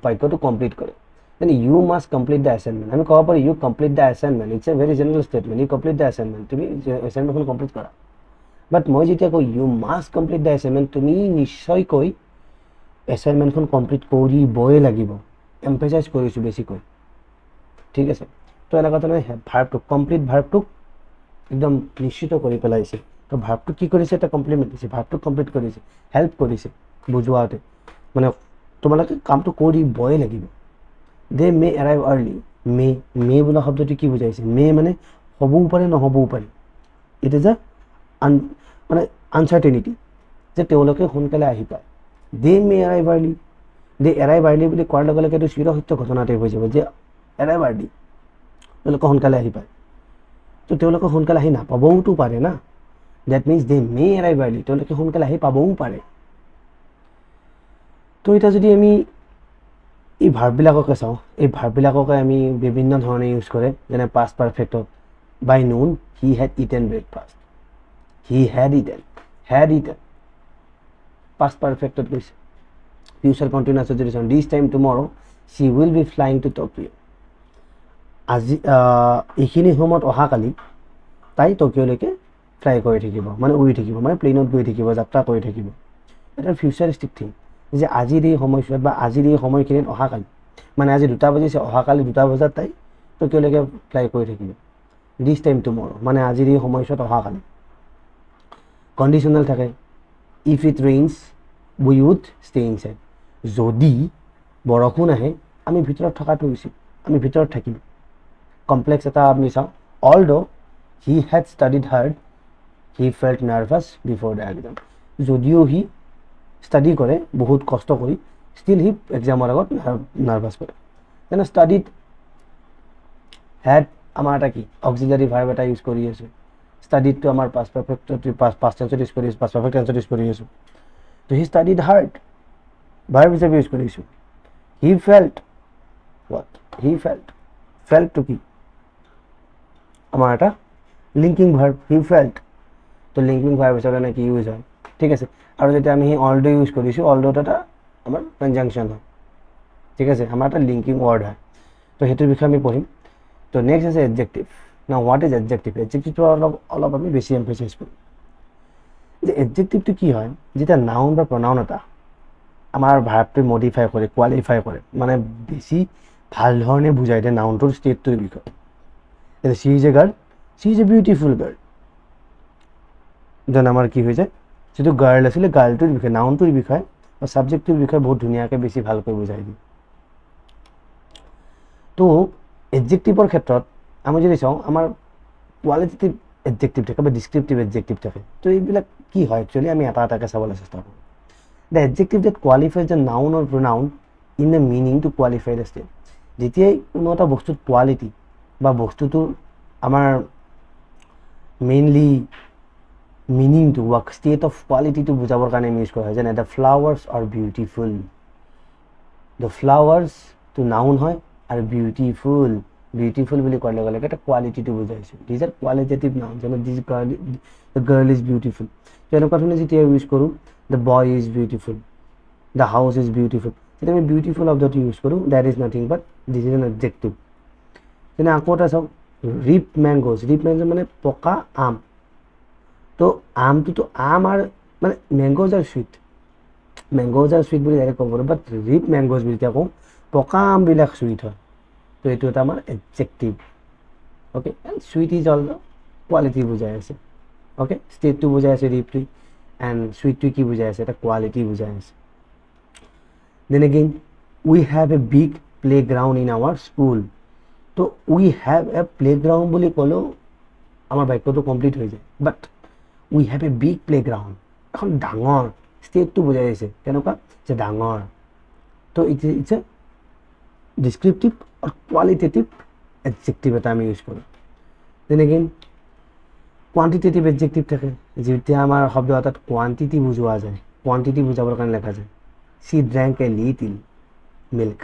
বাক্যটো কমপ্লিট কৰে। যেনে you must complete the assignment, আমি ক'ব পাৰোঁ you complete the assignment, it's a very general statement, you complete the assignment, তুমি এছাইনমেণ্টখন কমপ্লিট কৰা। বাট মই যেতিয়া কওঁ you must complete the assignment, তুমি নিশ্চয়কৈ এছাইনমেণ্টখন কমপ্লিট কৰিবই লাগিব, এম্ফেচাইজ কৰিছোঁ বেছিকৈ, ঠিক আছে। তো এনেকুৱা ধৰণে ভাৰ্বটোক, কমপ্লিট ভাৰ্বটোক একদম নিশ্চিত কৰি পেলাইছে। তো ভাৰ্বটো কি কৰিছে? এটা কমপ্লিমেণ্ট দিছে, ভাৰ্বটোক কমপ্লিট কৰিছে, হেল্প কৰিছে বুজোৱাতে, মানে তোমালোকে কামটো কৰিবই লাগিব। দে মে এৰাইভ আৰ্লি, মে বোলা শব্দটো কি বুজাইছে? মে মানে হ'বও পাৰে, নহ'বও পাৰে। ইট ইজ এ মানে আনচাৰ্টেনিটি, যে তেওঁলোকে সোনকালে আহি পায়। দে মে এৰাইভ আৰ্লি, দে এৰাইভ আৰ্লি বুলি কোৱাৰ লগে লগে এইটো চিৰসত্য ঘটনা টাইপ হৈ যাব, যে এৰাইভ আৰ্লি, তেওঁলোকে সোনকালে আহি পায়। তো তেওঁলোকে সোনকালে আহি নাপাবওতো পাৰে না, that means they may arrive early, তেওঁলোকে সোনকালে আহি পাবও পাৰে। তো এতিয়া যদি আমি এই ভাৰ্ববিলাককে চাওঁ, এই ভাৰ্ববিলাককে আমি বিভিন্ন ধৰণে ইউজ কৰে। যেনে পাষ্ট পাৰফেক্টত by noon he had eaten breakfast, he had eaten past পাৰফেক্টত গৈছে। ফিউচাৰ কণ্টিনিউয়াছত যদি চাওঁ, this time tomorrow she will be flying to Tokyo', আজি এইখিনি সময়ত অহাকালি তাই টকিঅ'লৈকে ফ্লাই কৰি থাকিব, মানে উৰি থাকিব, মানে প্লেইনত গৈ থাকিব, যাত্ৰা কৰি থাকিব। এটা ফিউচাৰিষ্টিক থিং, যে আজিৰ এই সময়ছোৱাত বা আজিৰ এই সময়খিনিত অহাকালি, মানে আজি 2টা বাজিছে, অহাকালি 2টা বজাত তাই টকিঅ'লৈকে ফ্লাই কৰি থাকিব। দিছ টাইম টুমৰো মানে আজিৰ এই সময়ছোৱাত অহাকালি। কণ্ডিশ্যনেল থাকে, if it rains we would stay inside, যদি বৰষুণ আহে আমি ভিতৰত থকাটো উচিত, আমি ভিতৰত থাকিম। কমপ্লেক্স এটা আমি চাওঁ, although he had studied hard he felt nervous before the exam, যদিও সি ষ্টাডি কৰে বহুত কষ্ট কৰি, ষ্টিল সি এক্সামৰ আগত নাৰ্ভাছ কৰে। যেনে ষ্টাডিড, হেড আমাৰ এটা কি অক্সিলাৰী ভাৰ্ব এটা ইউজ কৰি আছোঁ। ষ্টাডিডটো আমাৰ পাষ্ট টেন্সত ইউজ কৰি আছোঁ, পাষ্ট পাৰফেক্ট টেন্সত ইউজ কৰি আছোঁ। তো হি ষ্টাডিড হাৰ্ড ভাৰ্ব হিচাপে ইউজ কৰিছোঁ। হি ফেল্ট, ফেল্টটো কি আমাৰ এটা লিংকিং ভাৰ্ব, হি ফেল্ট, তো লিংকিং ভাৰ্ব হিচাপে এনেকৈ ইউজ হয়, ঠিক আছে। আৰু যেতিয়া আমি সেই অলদো ইউজ কৰিছোঁ, অলদোটো এটা আমাৰ কনজাংচন হয়, ঠিক আছে, আমাৰ এটা লিংকিং ৱৰ্ড হয়। তো সেইটোৰ বিষয়ে আমি পঢ়িম। তো নেক্সট আছে এডজেক্টিভ। না হোৱাট ইজ এডজেক্টিভ? এডজেক্টিভটো অলপ আমি বেছি এমফেচাইজ কৰিম, যে এডজেক্টিভটো কি হয়? যেতিয়া নাউন বা প্ৰনাউন এটা আমাৰ ভাৰ্বটো মডিফাই কৰে, কোৱালিফাই কৰে, মানে বেছি ভাল ধৰণে বুজাই দিয়ে নাউনটোৰ ষ্টেটটোৰ বিষয়ে। C is a girl, C is a beautiful girl, যেন আমাৰ কি হৈ যায়, যিটো গাৰ্ল আছিলে গাৰ্লটোৰ বিষয়ে, নাউনটোৰ বিষয়ে বা ছাবজেক্টটোৰ বিষয়ে বহুত ধুনীয়াকৈ বেছি ভালকৈ বুজাই দিয়ে। তো এডজেক্টিভৰ ক্ষেত্ৰত আমি যদি চাওঁ, আমাৰ কোৱালিটেটিভ এডজেক্টিভ থাকে বা ডিছক্ৰিপটিভ এডজেক্টিভ থাকে। তো এইবিলাক কি হয় একচুৱেলি, আমি এটা এটাকৈ চাবলৈ চেষ্টা কৰোঁ। The adjective that qualifies the noun or pronoun in the meaning to qualify the state, যেতিয়াই কোনো এটা বস্তুত কোৱালিটি বা বস্তুটো আমাৰ মেইনলি মিনিংটো বা ষ্টেট অফ কোৱালিটিটো বুজাবৰ কাৰণে আমি ইউজ কৰা হয় যেনে the flowers are beautiful the ফ্লাৱাৰ্ছটো নাউন হয় আৰু বিউটিফুল বুলি কোৱাৰ লগে লগে এটা কোৱালিটিটো বুজাইছোঁ দিজ আৰ কোৱালিটেটিভ নাউন যেনে দিজ গাৰ্ল ইজ বিউটিফুল তেনেকুৱা ধৰণে যেতিয়া ইউজ কৰোঁ the boy is beautiful the house is beautiful যেতিয়া আমি বিউটিফুল শব্দটো ইউজ কৰোঁ that is nothing but this is an adjective যেনে আকৌ এটা চাওক ৰিপ মেংগোজ মানে পকা আম তো আমটোতো আম আৰু মানে মেংগোজ আৰু চুইট বুলি ডাইৰেক্ট ক'ব পাৰোঁ বাট ৰিপ মেংগোজ বুলি যেতিয়া কওঁ পকা আমবিলাক চুইট হয় তো এইটো এটা আমাৰ adjective okay and sweet is all quality বুজাই আছে অ'কে ষ্টেটটো বুজাই আছে ৰিপটোৱে এণ্ড চুইটটোৱে কি বুজাই আছে এটা কোৱালিটি বুজাই আছে then again we have a big playground in our school তো we have a playground বুলি ক'লেও আমাৰ বাক্যটো কমপ্লিট হৈ যায় but we have a big playground এখন ডাঙৰ ষ্টেটটো বুজাই আছে কেনেকুৱা যে ডাঙৰ তো ইটছ এ ডিছক্ৰিপটিভ আৰু কোৱালিটেটিভ এডজেক্টিভ এটা আমি ইউজ কৰোঁ দেন এগেইন কোৱান্টিটেটিভ এডজেক্টিভ থাকে যেতিয়া আমাৰ শব্দ এটাত কোৱান্টিটি বুজোৱা যায় কোৱান্টিটি বুজাবৰ কাৰণে লেখা যায় চি ড্ৰেংক এ লিটিল মিল্ক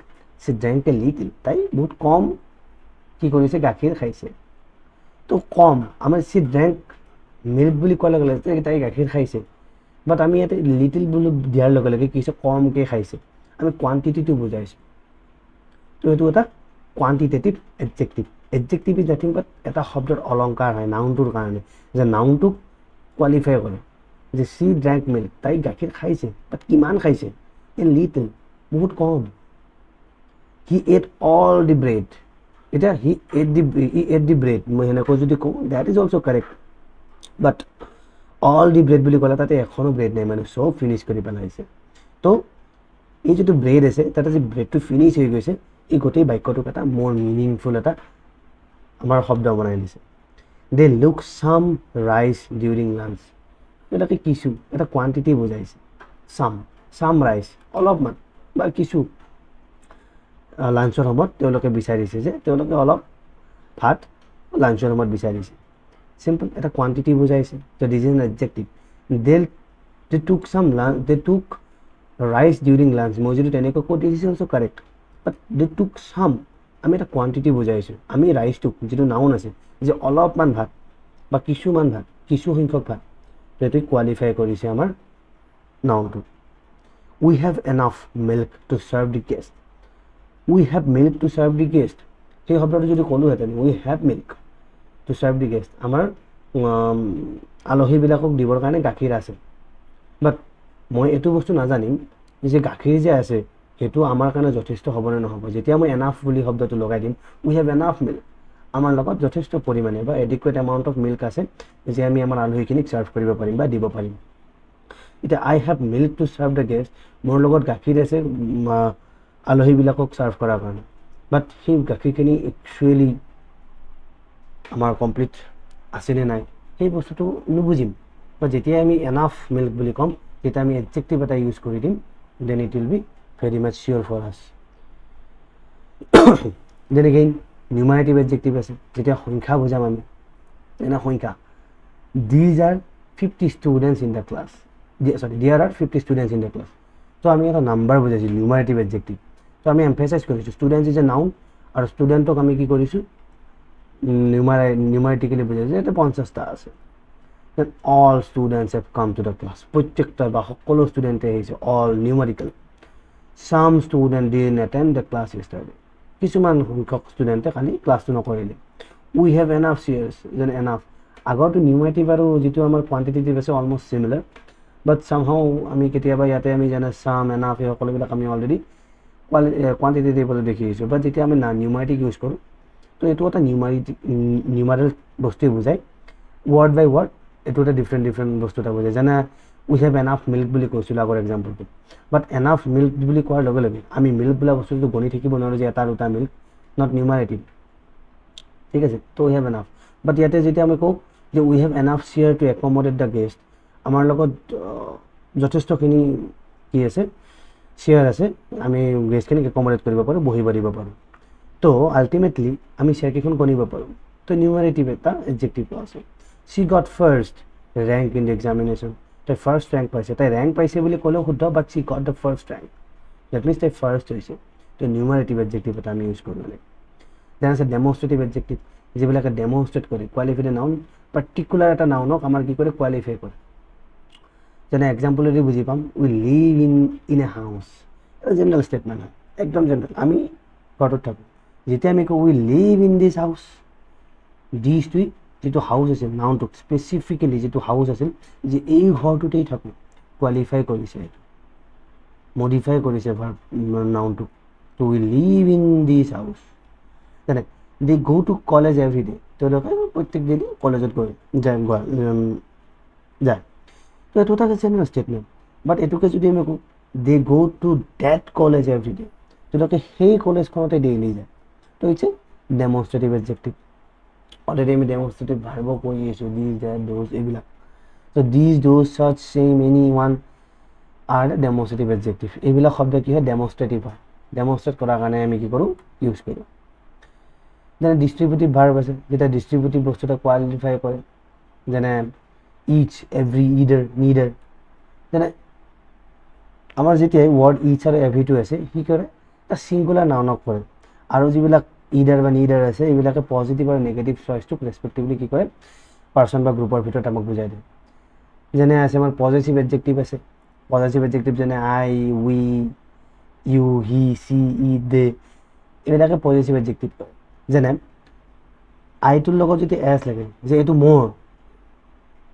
তাই বহুত কম কি কৰিছে গাখীৰ খাইছে তো কম আমাৰ চি ড্ৰেংক মিল্ক বুলি কোৱাৰ লগে লগে তাই গাখীৰ খাইছে বাট আমি ইয়াতে লিটিল বুলি দিয়াৰ লগে লগে কি হৈছে কমকৈ খাইছে আমি কোৱান্টিটিটো বুজাইছোঁ তো এইটো এটা quantitative adjective is nothing but এটা শব্দৰ অলংকাৰ হয় নাউনটোৰ কাৰণে যে নাউনটোক কোৱালিফাই কৰে যে চি ড্ৰেংক মিল্ক তাই গাখীৰ খাইছে বাট কিমান খাইছে এ লিটল বহুত কম হি এট অল দি ব্ৰেড এতিয়া হি এট দি ব্ৰেড মই সেনেকৈ যদি কওঁ that is also' correct but all the bread বুলি ক'লে তাতে এখনো ব্ৰেড নাই মানে চব ফিনিছ কৰি পেলাইছে তো এই যিটো ব্ৰেড আছে তাতে যে ব্ৰেডটো ফিনিছ হৈ গৈছে এই গোটেই বাক্যটোক এটা মোৰ মিনিংফুল এটা আমাৰ শব্দ বনাই দিছে দে লুক চাম ৰাইচ ডিউৰিং লাঞ্চ এটাকে কিছু এটা কোৱান্টিটি বুজাইছে চাম ৰাইচ অলপমান বা কিছু লাঞ্চৰ সময়ত তেওঁলোকে বিচাৰিছে যে তেওঁলোকে অলপ ভাত লাঞ্চৰ সময়ত বিচাৰিছে চিম্পল এটা কোৱান্টিটি বুজাইছে তো দিছ ইজ এন এডজেক্টিভ দে টুক ৰাইচ ডিউৰিং লাঞ্চ মই যদি তেনেকৈ কওঁ this is also' correct but they টুক চাম আমি এটা কোৱান্টিটি বুজাইছোঁ আমি ৰাইচটোক যিটো নাউন আছে যে অলপমান ভাত বা কিছুমান ভাত কিছু সংখ্যক ভাত সেইটো কোৱালিফাই কৰিছে আমাৰ নাউনটো we have enough milk to serve the guest সেই শব্দটো যদি ক'লোহেঁতেন we have milk to serve the guest আমাৰ আলহীবিলাকক দিবৰ কাৰণে গাখীৰ আছে বাট মই এইটো বস্তু নাজানিম যে গাখীৰ যে আছে সেইটো আমাৰ কাৰণে যথেষ্ট হ'বনে নহ'ব যেতিয়া মই এনাফ বুলি শব্দটো লগাই দিম উই হেভ এনাফ মিল্ক আমাৰ লগত যথেষ্ট পৰিমাণে বা এডিকুৱেট এমাউণ্ট অফ মিল্ক আছে যে আমি আমাৰ আলহীখিনিক চাৰ্ভ কৰিব পাৰিম বা দিব পাৰিম এতিয়া I have milk to serve the guest মোৰ লগত গাখীৰ আছে আলহীবিলাকক চাৰ্ভ কৰাৰ কাৰণে বাট সেই গাখীৰখিনি একচুৱেলি আমাৰ কমপ্লিট আছেনে নাই সেই বস্তুটো নুবুজিম বা যেতিয়া আমি এনাফ মিল্ক বুলি ক'ম তেতিয়া আমি এডজেক্টিভ এটা ইউজ কৰি দিম then it will be very much sure for us then again numerative adjective আছে যেতিয়া সংখ্যা বুজাম আমি এনে সংখ্যা these are 50 students in the class there are 50 students in the class তো আমি এটা নাম্বাৰ বুজাইছোঁ নিউমাৰেটিভ এডজেক্টিভ তো আমি এমফেচাইজ কৰিছোঁ ষ্টুডেণ্টছ ইজ এ নাউন আৰু ষ্টুডেণ্টক আমি কি কৰিছোঁ নিউমাৰেটিকেলি বুজাইছোঁ যে 50টা আছে then all students have come to the class প্ৰত্যেকটা বা সকলো ষ্টুডেণ্টে আহিছে all numerical some student didn't attend the class yesterday কিছুমান সংখ্যক ষ্টুডেণ্টে খালি ক্লাছটো নকৰিলে উই হেভ এনাফ চেয়াৰ্ছ যেন এনাফ আগৰটো নিউমাৰেটিভ আৰু যিটো আমাৰ কোৱান্টিটেটিভ আছে অলমষ্ট চিমিলাৰ বাট চামহাও আমি কেতিয়াবা ইয়াতে আমি যেনে চাম এনাফ এই সকলোবিলাক আমি অলৰেডি কোৱান্টিটেটিভলৈ দেখি আহিছোঁ বাট যেতিয়া আমি নিউমাৰেটিক ইউজ কৰোঁ তো এইটো এটা নিউমাৰেল বস্তুৱে বুজায় ৱৰ্ড বাই ৱৰ্ড এইটো এটা ডিফাৰেণ্ট বস্তু এটা বুজায় যেনে উই হেভ এনাফ মিল্ক বুলি কৈছিলোঁ আগৰ এক্সাম্পলটো বাট এনাফ মিল্ক বুলি কোৱাৰ লগে লগে আমি মিল্ক বোলা বস্তুটো গণি থাকিব নোৱাৰোঁ যে এটা দুটা মিল্ক নট নিউমাৰেটিভ ঠিক আছে তো উই হেভ এনাফ বাট ইয়াতে যেতিয়া আমি কওঁ যে we have enough chair to accommodate the guest আমাৰ লগত যথেষ্টখিনি কি আছে চেয়াৰ আছে আমি গেষ্টখিনিক একমডেট কৰিব পাৰোঁ বহিব দিব পাৰোঁ তো আল্টিমেটলি আমি চেয়াৰকেইখন গণিব পাৰোঁ তো নিউমাৰেটিভ এটা এডজেক্টিভ আছে she got first rank in the examination, তাই ফাৰ্ষ্ট ৰেংক পাইছে, তাই ৰেংক পাইছে বুলি ক'লেও শুদ্ধ, but she got the first rank, that means তাই ফাৰ্ষ্ট হৈছে। তো নিউমাৰেটিভ এডজেক্টিভ এটা আমি ইউজ কৰিব লাগে। দেন আছে ডেমনষ্ট্ৰেটিভ এডজেক্টিভ, যিবিলাকে ডেমনষ্ট্ৰেট কৰে, কোৱালিফাইড নাউন, পাৰ্টিকুলাৰ এটা নাউনক আমাৰ কি কৰে, কোৱালিফাই কৰে। যেনে এক্সাম্পলেদি বুজি পাম, we live in a house, এটা জেনেৰেল ষ্টেটমেণ্ট হয়, একদম জেনেৰেল, আমি ঘৰটোত থাকোঁ। যেতিয়া আমি কওঁ we live in this house, দিছটোই যিটো হাউচ আছিল, নাউনটোক স্পেচিফিকেলি যিটো হাউচ আছিল, যে এই ঘৰটোতেই থাকোঁ, কোৱালিফাই কৰিছে, এইটো মডিফাই কৰিছে নাউনটোক, to we live in this house. যেনে দি গ' টু কলেজ এভৰি ডে, তেওঁলোকে প্ৰত্যেক দিনে কলেজত গৈ যায়। তো এইটো এটা জেনেৰেল ষ্টেটমেণ্ট, বাট এইটোকে যদি আমি কওঁ they go' to that college every day, তেওঁলোকে সেই কলেজখনতে ডেইলি যায়। তো it's a demonstrative adjective. Already আমি ডেমনষ্ট্ৰেটিভ ভাৰ্ব কৰি আছোঁ, দিছ, ডেট, দ'জ, এইবিলাক। তো this, those, such, same, any, one are the demonstrative adjective. এইবিলাক শব্দ কি হয়, ডেমনষ্ট্ৰেটিভ হয়, ডেমনষ্ট্ৰেট কৰাৰ কাৰণে আমি কি কৰোঁ, ইউজ কৰোঁ। যেনে ডিষ্ট্ৰিবিউটিভ ভাৰ্ব আছে, যেতিয়া ডিষ্ট্ৰিবিউটিভ বস্তু এটা কোৱালিফাই কৰে, যেনে ইচ, এভৰি, ইডাৰ, নিডাৰ। যেনে আমাৰ যেতিয়াই ৱৰ্ড ইচ আৰু এভৰিটো আছে, কি কৰে, এটা ছিংগুলাৰ নাউনক কৰে, আৰু যিবিলাক ইডাৰ বা নিডাৰ আছে, এইবিলাকে পজিটিভ আৰু নেগেটিভ চইচটোক ৰেচপেক্টিভলি কি কৰে, পাৰ্চন বা গ্ৰুপৰ ভিতৰত আমাক বুজাই দিয়ে। যেনে আছে আমাৰ পজিটিভ এডজেক্টিভ আছে, পজিটিভ এডজেক্টিভ যেনে আই, উই, ইউ, হি, চি, ই, দে, এইবিলাকে পজিটিভ এডজেক্টিভ কয়। যেনে আইটোৰ লগত যদি এছ লাগে, যে এইটো মোৰ,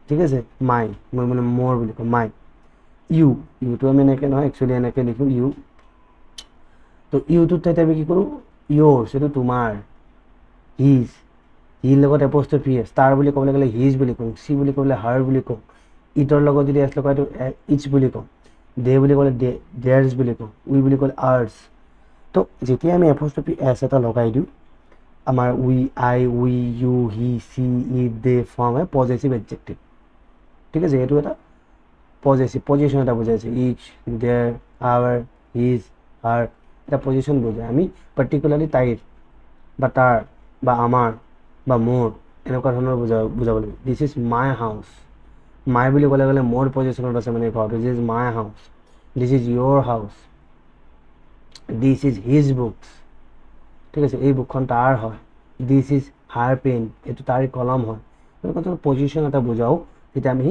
ঠিক আছে, মাই, মই মানে মোৰ বুলি কওঁ, মাই। ইউটো আমি এনেকৈ নহয়, একচুৱেলি এনেকৈ লিখোঁ ইউ। তো ইউটোৰ ঠাইত আমি কি কৰোঁ, ইয়'ৰ্ছ, এইটো তোমাৰ। হিজ, হিৰ লগত এপ'ষ্ট্ৰফি এছ, তাৰ বুলি ক'বলৈ গ'লে হিজ বুলি কওঁ, চি বুলি ক'লে হাৰ বুলি কওঁ, ইটৰ লগত যদি এছ লগাই এইটো ইটছ বুলি কওঁ, দে বুলি ক'লে দেয়াৰ্ছ বুলি কওঁ, উই বুলি ক'লে আৰ্ছ। তো যেতিয়া আমি এপ'ষ্ট্ৰফি এছ এটা লগাই দিওঁ, আমাৰ আই, উই, ইউ, হি, চি, ই, দে ফৰ্ম হয় পজেচিভ এডজেক্টিভ। ঠিক আছে, এইটো এটা পজিশ্যন এটা বুজাইছে, ইচ, দেয়াৰ, আৱাৰ, হিজ, হাৰ, এটা পজিশ্যন বুজায়। আমি পাৰ্টিকুলাৰলি তাইৰ বা তাৰ বা আমাৰ বা মোৰ এনেকুৱা ধৰণৰ বুজাব লাগিব। দিছ ইজ মাই হাউচ, মাই বুলি ক'লে মোৰ পজিশ্যনত আছে মানে ঘৰটো, this is my house. This is your house, this is his books, ঠিক আছে, এই বুকখন তাৰ হয়। দিছ ইজ হাৰ পেন, এইটো তাৰ কলম হয়। এনেকুৱা ধৰণৰ পজিশ্যন এটা বুজাওঁ, তেতিয়া আমি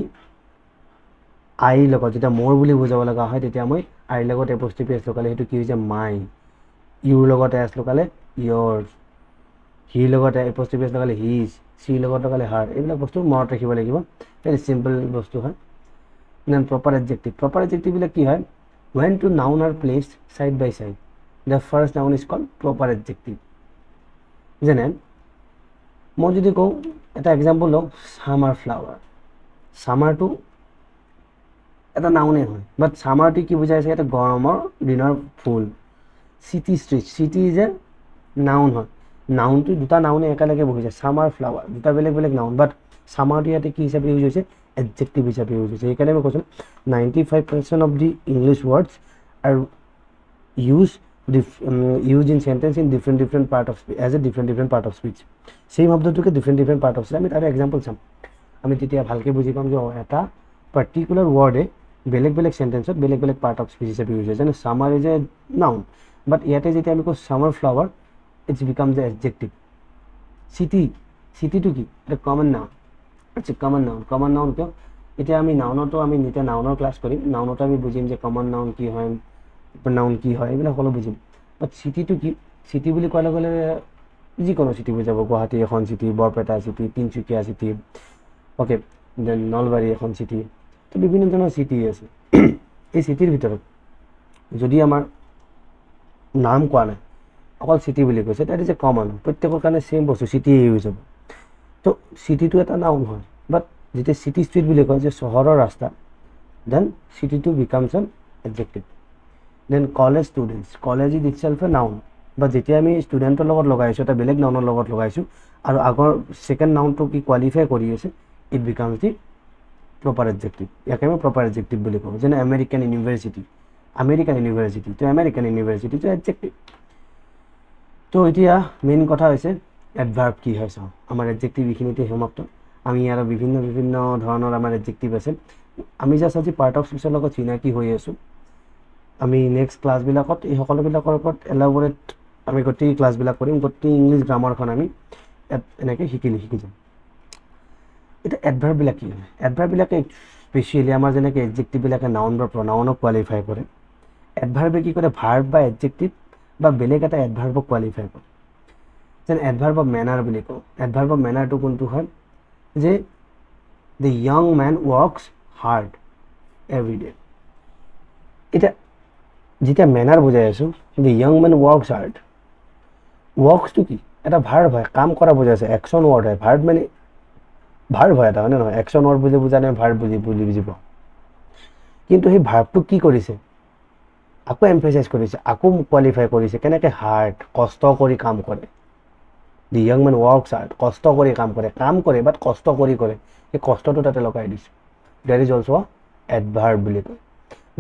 আইৰ লগত, যেতিয়া মোৰ বুলি বুজাব লগা হয়, তেতিয়া মই আইৰ লগত এপ'ষ্ট্ৰফি এছ লগালে সেইটো কি হৈছে, মাই। ইউৰ লগত এছ লগালে ইয়ৰ্ছ, হিৰ লগত এপ'ষ্ট্ৰফি এছ লগালে হিজ, চিৰ লগত লগালে হাৰ। এইবিলাক বস্তু মনত ৰাখিব লাগিব, ভেৰি চিম্পল বস্তু হয়। দেন প্ৰপাৰ এডজেক্টিভবিলাক কি হয়, when two noun are placed side by side, the first noun is called proper adjective. যেনে মই যদি কওঁ, এটা এক্সাম্পল লওঁ, ছামাৰ ফ্লাৱাৰ। ছামাৰটো এটা নাউনে হয়, বাট ছামাৰটো কি বুজাইছে, এটা গৰমৰ দিনৰ ফুল। চিটি ষ্ট্ৰীট, চিটি যে নাউন হয়, নাউনটো দুটা নাউনে একেলগে বহিছে, ছামাৰ ফ্লাৱাৰ, দুটা বেলেগ বেলেগ নাউন, বাট ছামাৰটো ইয়াতে কি হিচাপে ইউজ হৈছে, এডজেক্টিভ হিচাপে ইউজ হৈছে। সেইকাৰণে মই কৈছোঁ 95% of the English words are use in sentence in different part of as a different part of speech. সেই শব্দটোকে ডিফাৰেণ্ট পাৰ্ট অফ স্পীচ, আমি তাৰ এক্সাম্পল চাম, আমি তেতিয়া ভালকৈ বুজি পাম যে এটা পাৰ্টিকুলাৰ ৱৰ্ডে বেলেগ বেলেগ চেণ্টেন্সত বেলেগ বেলেগ পাৰ্ট অফ স্পীচ হিচাপে ইউজ হয়। যেনে summer is a noun, but ইয়াতে যেতিয়া আমি কওঁ summer flower, it's become the adjective. চিটিটো কি, এটা কমন নাউন, আচ্ছা কমন নাউন কিয়, এতিয়া আমি নাউনতো আমি যেতিয়া নাউনৰ ক্লাছ কৰিম, নাউনতো আমি বুজিম যে কমন নাউন কি হয়, নাউন কি হয়, এইবিলাক সকলো বুজিম। বাট চিটিটো কি, চিটি বুলি কোৱাৰ লগে লগে যিকোনো চিটি বুজাব, গুৱাহাটী এখন city, Barpeta city, Tinsukia city, okay, then Nalbari এখন চিটি, তো বিভিন্ন ধৰণৰ চিটি আছে। এই চিটিৰ ভিতৰত যদি আমাৰ নাম কোৱা নাই, অকল চিটি বুলি কৈছে, ডেট ইজ এ কমন, প্ৰত্যেকৰ কাৰণে ছেইম বস্তু, চিটি ইউজ হ'ব। তো চিটিটো এটা নাউন হয়, বাট যেতিয়া চিটি ষ্ট্ৰীট বুলি কয়, যে চহৰৰ ৰাস্তা, দেন চিটিটো becomes an adjective. Then college students, college is itself a noun, বা যেতিয়া আমি ষ্টুডেণ্টৰ লগত লগাইছোঁ, এটা বেলেগ নাউনৰ লগত লগাইছোঁ, আৰু আগৰ ছেকেণ্ড নাউনটো কি কোৱালিফাই কৰি আছে, it becomes the proper adjective. ইয়াকে আমি প্ৰপাৰ এডজেক্টিভ বুলি কওঁ। যেনে আমেৰিকান ইউনিভাৰ্চিটি, তো আমেৰিকান ইউনিভাৰ্চিটিটো এডজেক্টিভ। তো এতিয়া মেইন কথা হৈছে এডভাৰ্ব কি হয় চাওঁ। আমাৰ এডজেক্টিভ এইখিনিতে সমাপ্ত। আমি আৰু বিভিন্ন বিভিন্ন ধৰণৰ আমাৰ এডজেক্টিভ আছে আমি জাষ্ট আজি পাৰ্ট অফ স্পীচৰ লগত চিনাকি হৈ আছোঁ আমি নেক্সট ক্লাছবিলাকত এই সকলোবিলাকৰ ওপৰত এলাবৰেট আমি গোটেই ক্লাছবিলাক কৰিম গোটেই ইংলিছ গ্ৰামাৰখন আমি এনেকৈ শিকি যাম এতিয়া এডভাৰ্ববিলাক কি হয় এডভাৰ্ববিলাকে স্পেচিয়েলি আমাৰ যেনেকৈ এডজেক্টিভবিলাকে নাউন বা প্ৰনাউনক কোৱালিফাই কৰে এডভাৰ্বে কি কৰে ভাৰ্ব বা এডজেক্টিভ বা বেলেগ এটা এডভাৰ্বক কোৱালিফাই কৰে যেন এডভাৰ্ব অফ মেনাৰ বুলি কওঁ এডভাৰ্ব অফ মেনাৰটো কোনটো হয় যে the young men works hard every day এতিয়া যেতিয়া মেনাৰ বুজাই আছোঁ the young men works hard ৱৰ্কছটো কি এটা ভাৰ্ব হয় কাম কৰা বুজাইছে একশ্যন ৱৰ্ড হয় ভাৰ্ব মানে ভাৰ্ব হয় এটা হয়নে নহয় একশ্যন ৱৰ্ড বুজা নাই ভাৰ্ব বুজিব কিন্তু সেই ভাৰ্বটোক কি কৰিছে আকৌ এমফেচাইজ কৰিছে আকৌ কোৱালিফাই কৰিছে কেনেকৈ হাৰ্ড কষ্ট কৰি কাম কৰে দি য়ং মেন ৱৰ্কছ হাৰ্ড কষ্ট কৰি কাম কৰে বাট কষ্ট কৰি কৰে সেই কষ্টটো তাতে লগাই দিছে দেট ইজ অলছ' এডভাৰ্ব বুলি কয়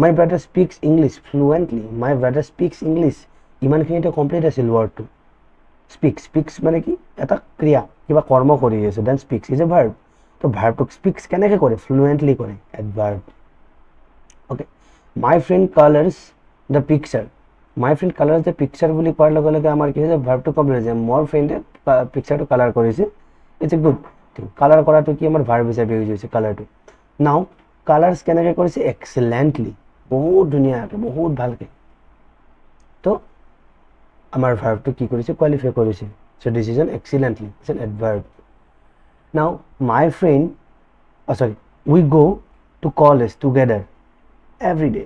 মাই ব্ৰাদাৰ স্পীক্স ইংলিছ ফ্লুৱেণ্টলি মাই ব্ৰাদাৰ স্পীক্স ইংলিছ ইমানখিনিতে কমপ্লিট আছিল ৱৰ্ডটো স্পীক্স মানে কি এটা ক্ৰিয়া কিবা কৰ্ম কৰি আছে then speaks is a verb তো ভাৰ্বটোক স্পীক্স কেনেকৈ কৰে ফ্লুৱেণ্টলি কৰে adverb okay my friend colours the picture my friend colours the picture বুলি কোৱাৰ লগে লগে আমাৰ কি হৈছে ভাৰ্বটো কমপ্লিট হৈছে মোৰ ফ্ৰেণ্ডে পিকচাৰটো কালাৰ কৰিছে it's a good thing colour কৰাটো কি আমাৰ ভাৰ্ব হিচাপে ইউজ হৈছে কালাৰটো নাও কালাৰ্ছ কেনেকৈ কৰিছে এক্সেলেণ্টলি বহুত ধুনীয়াকৈ বহুত ভালকৈ তো আমাৰ ভাৰ্বটো কি কৰিছে কোৱালিফাই কৰিছে so' this is an excellently it's an adverb now my friend sorry we go' to college together every day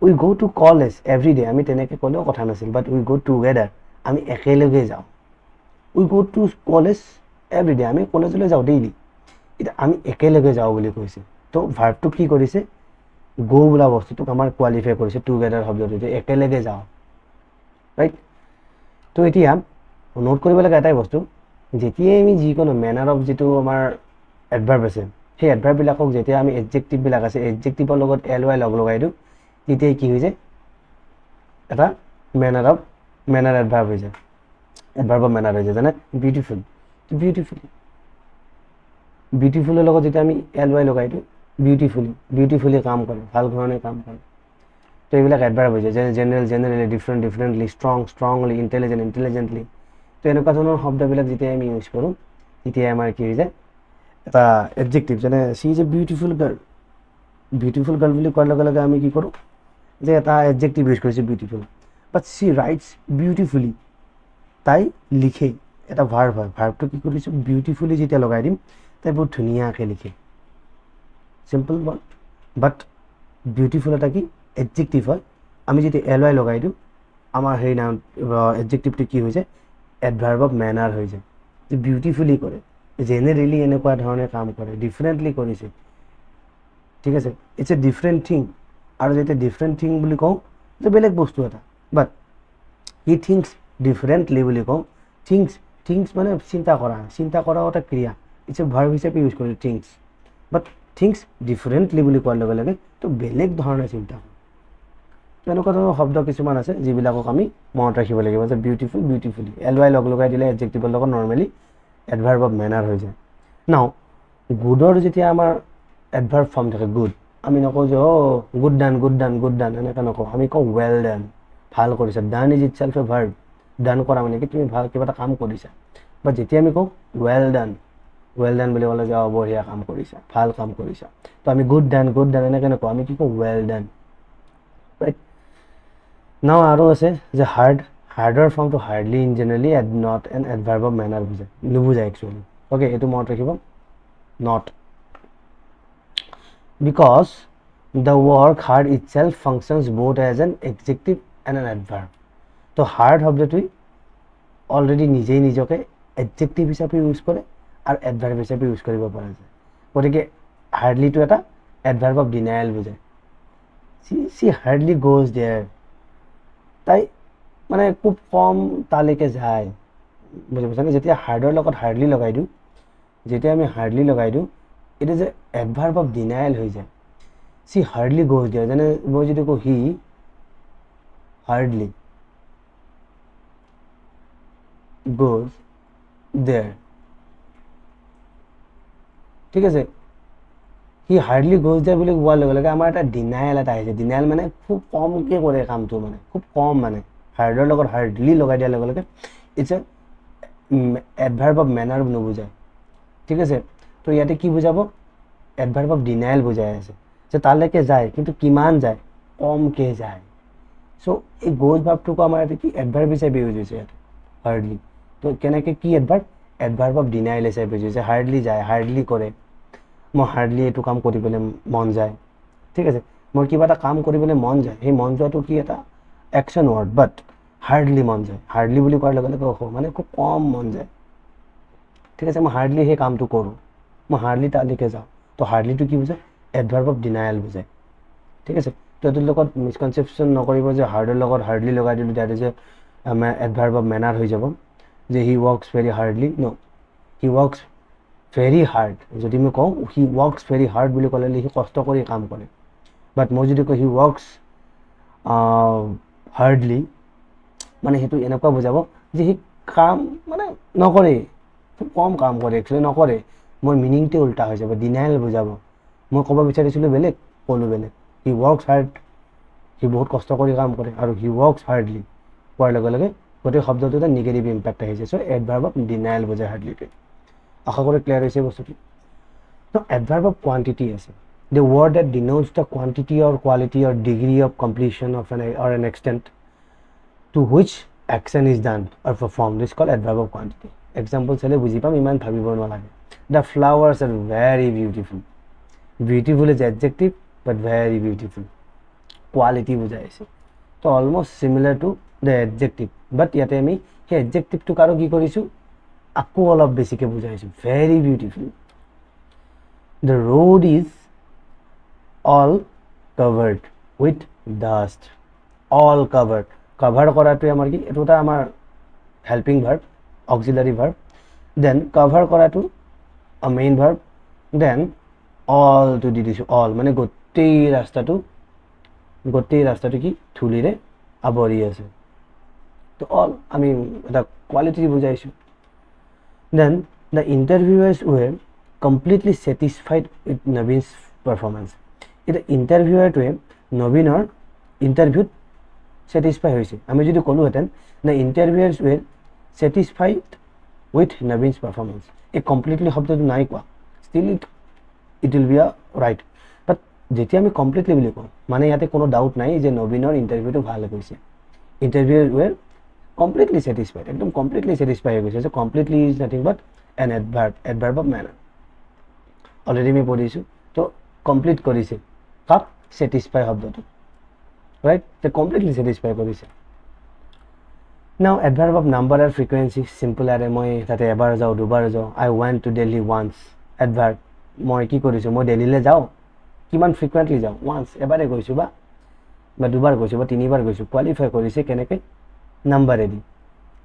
we go' to college every day আমি তেনেকৈ ক'লেও কথা নাছিল বাট উই গ' টুগেডাৰ আমি একেলগে যাওঁ উই go' to college every day আমি কলেজলৈ যাওঁ ডেইলি এতিয়া আমি একেলগে যাওঁ বুলি কৈছে তো ভাৰ্বটো কি কৰিছে গ' বোলা বস্তুটোক আমাৰ কোৱালিফাই কৰিছে টুগেডাৰ শব্দটো একেলগে যাওঁ ৰাইট তো এতিয়া নোট কৰিব লগা এটাই বস্তু যেতিয়াই আমি যিকোনো মেনাৰ অফ যিটো আমাৰ এডভাৰ্ব আছে সেই এডভাৰ্ববিলাকক যেতিয়া আমি এডজেক্টিভবিলাক আছে এডজেক্টিভৰ লগত ly লগাই দিওঁ তেতিয়াই কি হৈ যায় এটা মেনাৰ এডভাৰ্ব হৈ যায় এডভাৰ্ব অফ মেনাৰ হৈ যায় যেনে বিউটিফুলৰ লগত যেতিয়া আমি ly লগাই দিওঁ বিউটিফুলি কাম কৰে ভাল ধৰণে কাম কৰে তো এইবিলাক এডভাৰ্ব হৈ যায় যেনে জেনেৰেলি ডিফাৰেণ্টলি ষ্ট্ৰংলি ইণ্টেলিজেণ্টলি তো এনেকুৱা ধৰণৰ শব্দবিলাক যেতিয়া আমি ইউজ কৰোঁ তেতিয়াই আমাৰ কি হৈ যায় এটা এডজেক্টিভ যেনে she is a beautiful girl বুলি কোৱাৰ লগে লগে আমি কি কৰোঁ যে এটা এডজেক্টিভ ইউজ কৰিছোঁ বিউটিফুল বাট চি ৰাইটছ বিউটিফুলি তাই লিখে এটা ভাৰ্ব হয় ভাৰ্বটো কি কৰিছোঁ বিউটিফুলি যেতিয়া লগাই দিম তাই বহুত ধুনীয়াকৈ লিখে চিম্পল ৱৰ্ড বাট বিউটিফুল এটা কি এডজেক্টিভ হয় আমি যেতিয়া ly লগাই দিওঁ আমাৰ সেই নাম এডজেক্টিভটো কি হৈ যায় এডভাৰ্ব অফ মেনাৰ হৈ যায় যে বিউটিফুলি কৰে জেনেৰেলি এনেকুৱা ধৰণে কাম কৰে ডিফাৰেণ্টলি কৰিছে ঠিক আছে ইটছ এ ডিফাৰেণ্ট থিং আৰু যেতিয়া ডিফাৰেণ্ট থিং বুলি কওঁ যে বেলেগ বস্তু এটা বাট হি থিংছ ডিফাৰেণ্টলি বুলি কওঁ থিংছ মানে চিন্তা কৰাও এটা ক্ৰিয়া ইটছ এ ভাৰ্ব হিচাপে ইউজ কৰিছোঁ থিংছ বাট থিংছ ডিফাৰেণ্টলি বুলি কোৱাৰ লগে লগে তো বেলেগ ধৰণে চিন্তা কৰোঁ এনেকুৱা ধৰণৰ শব্দ কিছুমান আছে যিবিলাকক আমি মনত ৰাখিব লাগিব যে বিউটিফুলি ly লগাই দিলে এডজেক্টিভৰ লগত নৰ্মেলি এডভাৰ্ব অফ মেনাৰ হৈ যায় নাও গুডৰ যেতিয়া আমাৰ এডভাৰ্ব ফৰ্ম থাকে গুড আমি নকওঁ যে গুড ডান এনেকৈ নকওঁ আমি কওঁ ৱেল ডান ভাল কৰিছা done is itself a verb done কৰা মানে কি তুমি ভাল কিবা এটা কাম কৰিছা বাট যেতিয়া আমি কওঁ ৱেল ডান বুলি ক'লে যে বঢ়িয়া কাম কৰিছা ভাল কাম কৰিছা তো আমি গুড ডান এনেকৈ নকওঁ আমি কি কওঁ ৱেল ডান ৰাইট নাও আৰু আছে যে হাৰ্ডৰ ফৰ্মটো hardly in generally not an adverb of manner নুবুজায় একচুৱেলি অ'কে এইটো মনত ৰাখিব not because the word hard itself functions both as an adjective and an adverb তো হাৰ্ড শব্দটোৱে অলৰেডি নিজকে এডজেক্টিভ হিচাপে ইউজ কৰে আৰু এডভাৰ্ব হিচাপে ইউজ কৰিব পৰা যায় গতিকে হাৰ্ডলিটো এটা এডভাৰ্ব অফ ডিনায়েল বুজায় চি হাৰ্ডলি গ'জ দেয়াৰ তাই মানে খুব কম তালৈকে যায় বুজি পাইছানে যেতিয়া হাৰ্ডৰ লগত হাৰ্ডলি লগাই দিওঁ it is a adverb of denial হৈ যায় চি হাৰ্ডলি গ'জ দেয়াৰ যেনে মই যদি কওঁ হি হাৰ্ডলি goes there ঠিক আছে হি হাৰ্ডলি গ'জ দেয়াৰ বুলি কোৱাৰ লগে লগে আমাৰ এটা ডিনায়েল এটা আহিছে ডিনায়েল মানে খুব কমকৈ কৰে কামটো মানে খুব কম মানে হাৰ্ডৰ লগত হাৰ্ডলি লগাই দিয়াৰ লগে লগে it's a adverb of manner নুবুজায় ঠিক আছে তো ইয়াতে কি বুজাব এডভাৰ্ব অফ ডিনায়েল বুজাই আছে যে তালৈকে যায় কিন্তু কিমান যায় কমকৈ যায় চ' এই গ'জ ভাৰ্বটোকো আমাৰ ইয়াতে কি এডভাৰ্ব হিচাপে ইউজ হৈছে ইয়াতে হাৰ্ডলি তো কেনেকৈ কি এডভাৰ্ব অফ ডিনায়েল হিচাপে ইউজ হৈছে হাৰ্ডলি যায় হাৰ্ডলি কৰে মই হাৰ্ডলি এইটো কাম কৰিবলৈ মন যায় ঠিক আছে মোৰ কিবা এটা কাম কৰিবলৈ মন যায় সেই মন যোৱাটো কি এটা একশ্যন ৱৰ্ড বাট হাৰ্ডলি মন যায় হাৰ্ডলি বুলি কোৱাৰ লগে লগে মানে খুব কম মন যায় ঠিক আছে মই হাৰ্ডলি সেই কামটো কৰোঁ মই হাৰ্ডলি তালৈকে যাওঁ তো হাৰ্ডলিটো কি বুজায় এডভাৰ্ব অফ ডিনায়েল বুজায় ঠিক আছে তো এইটোৰ লগত মিছকনচেপশ্যন নকৰিব যে হাৰ্ডৰ লগত হাৰ্ডলি লগাই দিলোঁ that is a adverb of manner হৈ যাব যে he works very hardly no he works very hard যদি মই কওঁ হি ৱৰ্কছ ভেৰি হাৰ্ড বুলি ক'লে সি কষ্ট কৰি কাম কৰে বাট মই যদি কওঁ হি ৱৰ্কছ হাৰ্ডলি মানে সেইটো এনেকুৱা বুজাব যে সি কাম মানে নকৰে খুব কম কাম কৰে একচুৱেলি নকৰে মোৰ মিনিংটো উল্টা হৈ যাব ডিনায়েল বুজাব মই ক'ব বিচাৰিছিলোঁ বেলেগ ক'লোঁ বেলেগ হি ৱৰ্কছ হাৰ্ড সি বহুত কষ্ট কৰি কাম কৰে আৰু হি ৱৰ্কছ হাৰ্ডলি কোৱাৰ লগে লগে গোটেই শব্দটো এটা নিগেটিভ ইম্পেক্ট আহিছে চ' এডভাৰ্ব অফ ডিনায়েল বুজায় হাৰ্ডলিটোৱে আশা কৰি ক্লিয়াৰ হৈছে বস্তুটো তো এডভাৰ্ব অফ কোৱান্টিটি আছে the word that denotes the quantity or quality or degree of completion of an extent to which action is done or performed is called adverb of quantity example chale buji pam iman bhabibo nalage the flowers are very beautiful beautiful is adjective but very beautiful quality bujaise to almost similar to the adjective but yate ami he adjective to karo ki korisu akko olop beshi ke bujaisu very beautiful the road is all covered with dust all covered cover কৰাটোৱে আমাৰ কি এইটো এটা আমাৰ helping verb auxiliary verb then cover কৰাটো main verb then অলটো দি দিছোঁ অল মানে গোটেই ৰাস্তাটো কি ধূলিৰে আৱৰি আছে তো অল আমি এটা কোৱালিটি বুজাইছোঁ then the interviewers were completely satisfied with নবীনছ পাৰফৰ্মেঞ্চ এতিয়া ইণ্টাৰভিউৱাৰটোৱে নবীনৰ ইণ্টাৰভিউত ছেটিছফাই হৈছে আমি যদি ক'লোহেঁতেন the interviewers were satisfied with নবীনছ পাৰফৰ্মেঞ্চ এই কমপ্লিটলি শব্দটো নাই কোৱা still it will be a right but যেতিয়া আমি কমপ্লিটলি বুলি কওঁ মানে ইয়াতে কোনো ডাউট নাই যে নবীনৰ ইণ্টাৰভিউটো ভাল গৈছে ইণ্টাৰভিউৱাৰ্ছ ৱেৰ কমপ্লিটলি ছেটিছফাইড একদম কমপ্লিটলি ছেটিছফাই হৈ গৈছে যে completely is nothing but an adverb of manner already আমি পঢ়িছোঁ তো কমপ্লিট কৰিছে কাক ছেটিছফাই শব্দটো right they completely satisfy কৰিছে now adverb of number and frequency simple are মই তাতে এবাৰ যাও দুবাৰ যাও I went to Delhi once adverb মই কি কৰিছো মই দিল্লীলৈ যাও কিমান frequently যাও once এবাৰে গৈছো বা দুবাৰ গৈছো বা তিনিবাৰ গৈছো কোৱালিফাই কৰিছে কেনেকৈ নাম্বাৰ এদি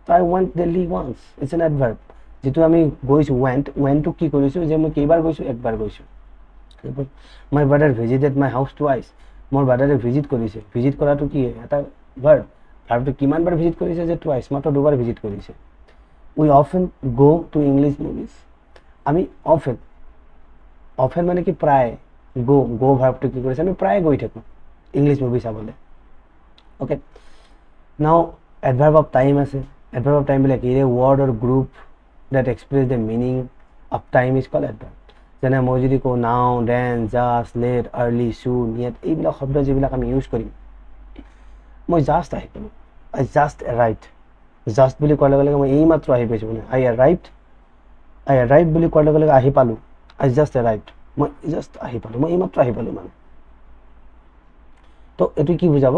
তো I went Delhi once it's an adverb যেটো আমি গৈছো went to কি কৰিছো যে মই কেইবাৰ গৈছো একবাৰ গৈছো my brother visited my house twice মোৰ ব্ৰাদাৰে ভিজিট কৰিছে ভিজিট কৰাটো কি এটা ভাৰ্বটো কিমানবাৰ ভিজিট কৰিছে যে টুৱাইচ মাত্ৰ দুবাৰ ভিজিট কৰিছে we often go to English movies আমি অফেন মানে কি প্ৰায় গো ভাৰ্বটো কি কৰিছে আমি প্ৰায় গৈ থাকোঁ ইংলিছ মুভি চাবলৈ অ'কে নাও এডভাৰ্ব অফ টাইম আছে এডভাৰ্ব অফ টাইম বিলাক a word or group that express the meaning of time is called adverb যেনে মই যদি কওঁ now then just late early soon yet এইবিলাক শব্দ যিবিলাক আমি ইউজ কৰিম মই জাষ্ট আহি পালোঁ আই জাষ্ট এৰাইভড জাষ্ট বুলি কোৱাৰ লগে লগে মই এইমাত্ৰ আহি পাইছোঁ মানে আই এৰাইভড বুলি কোৱাৰ লগে লগে আহি পালোঁ আই জাষ্ট এৰাইভড মই জাষ্ট আহি পালোঁ মই এইমাত্ৰ আহি পালোঁ মানে তো এইটো কি বুজাব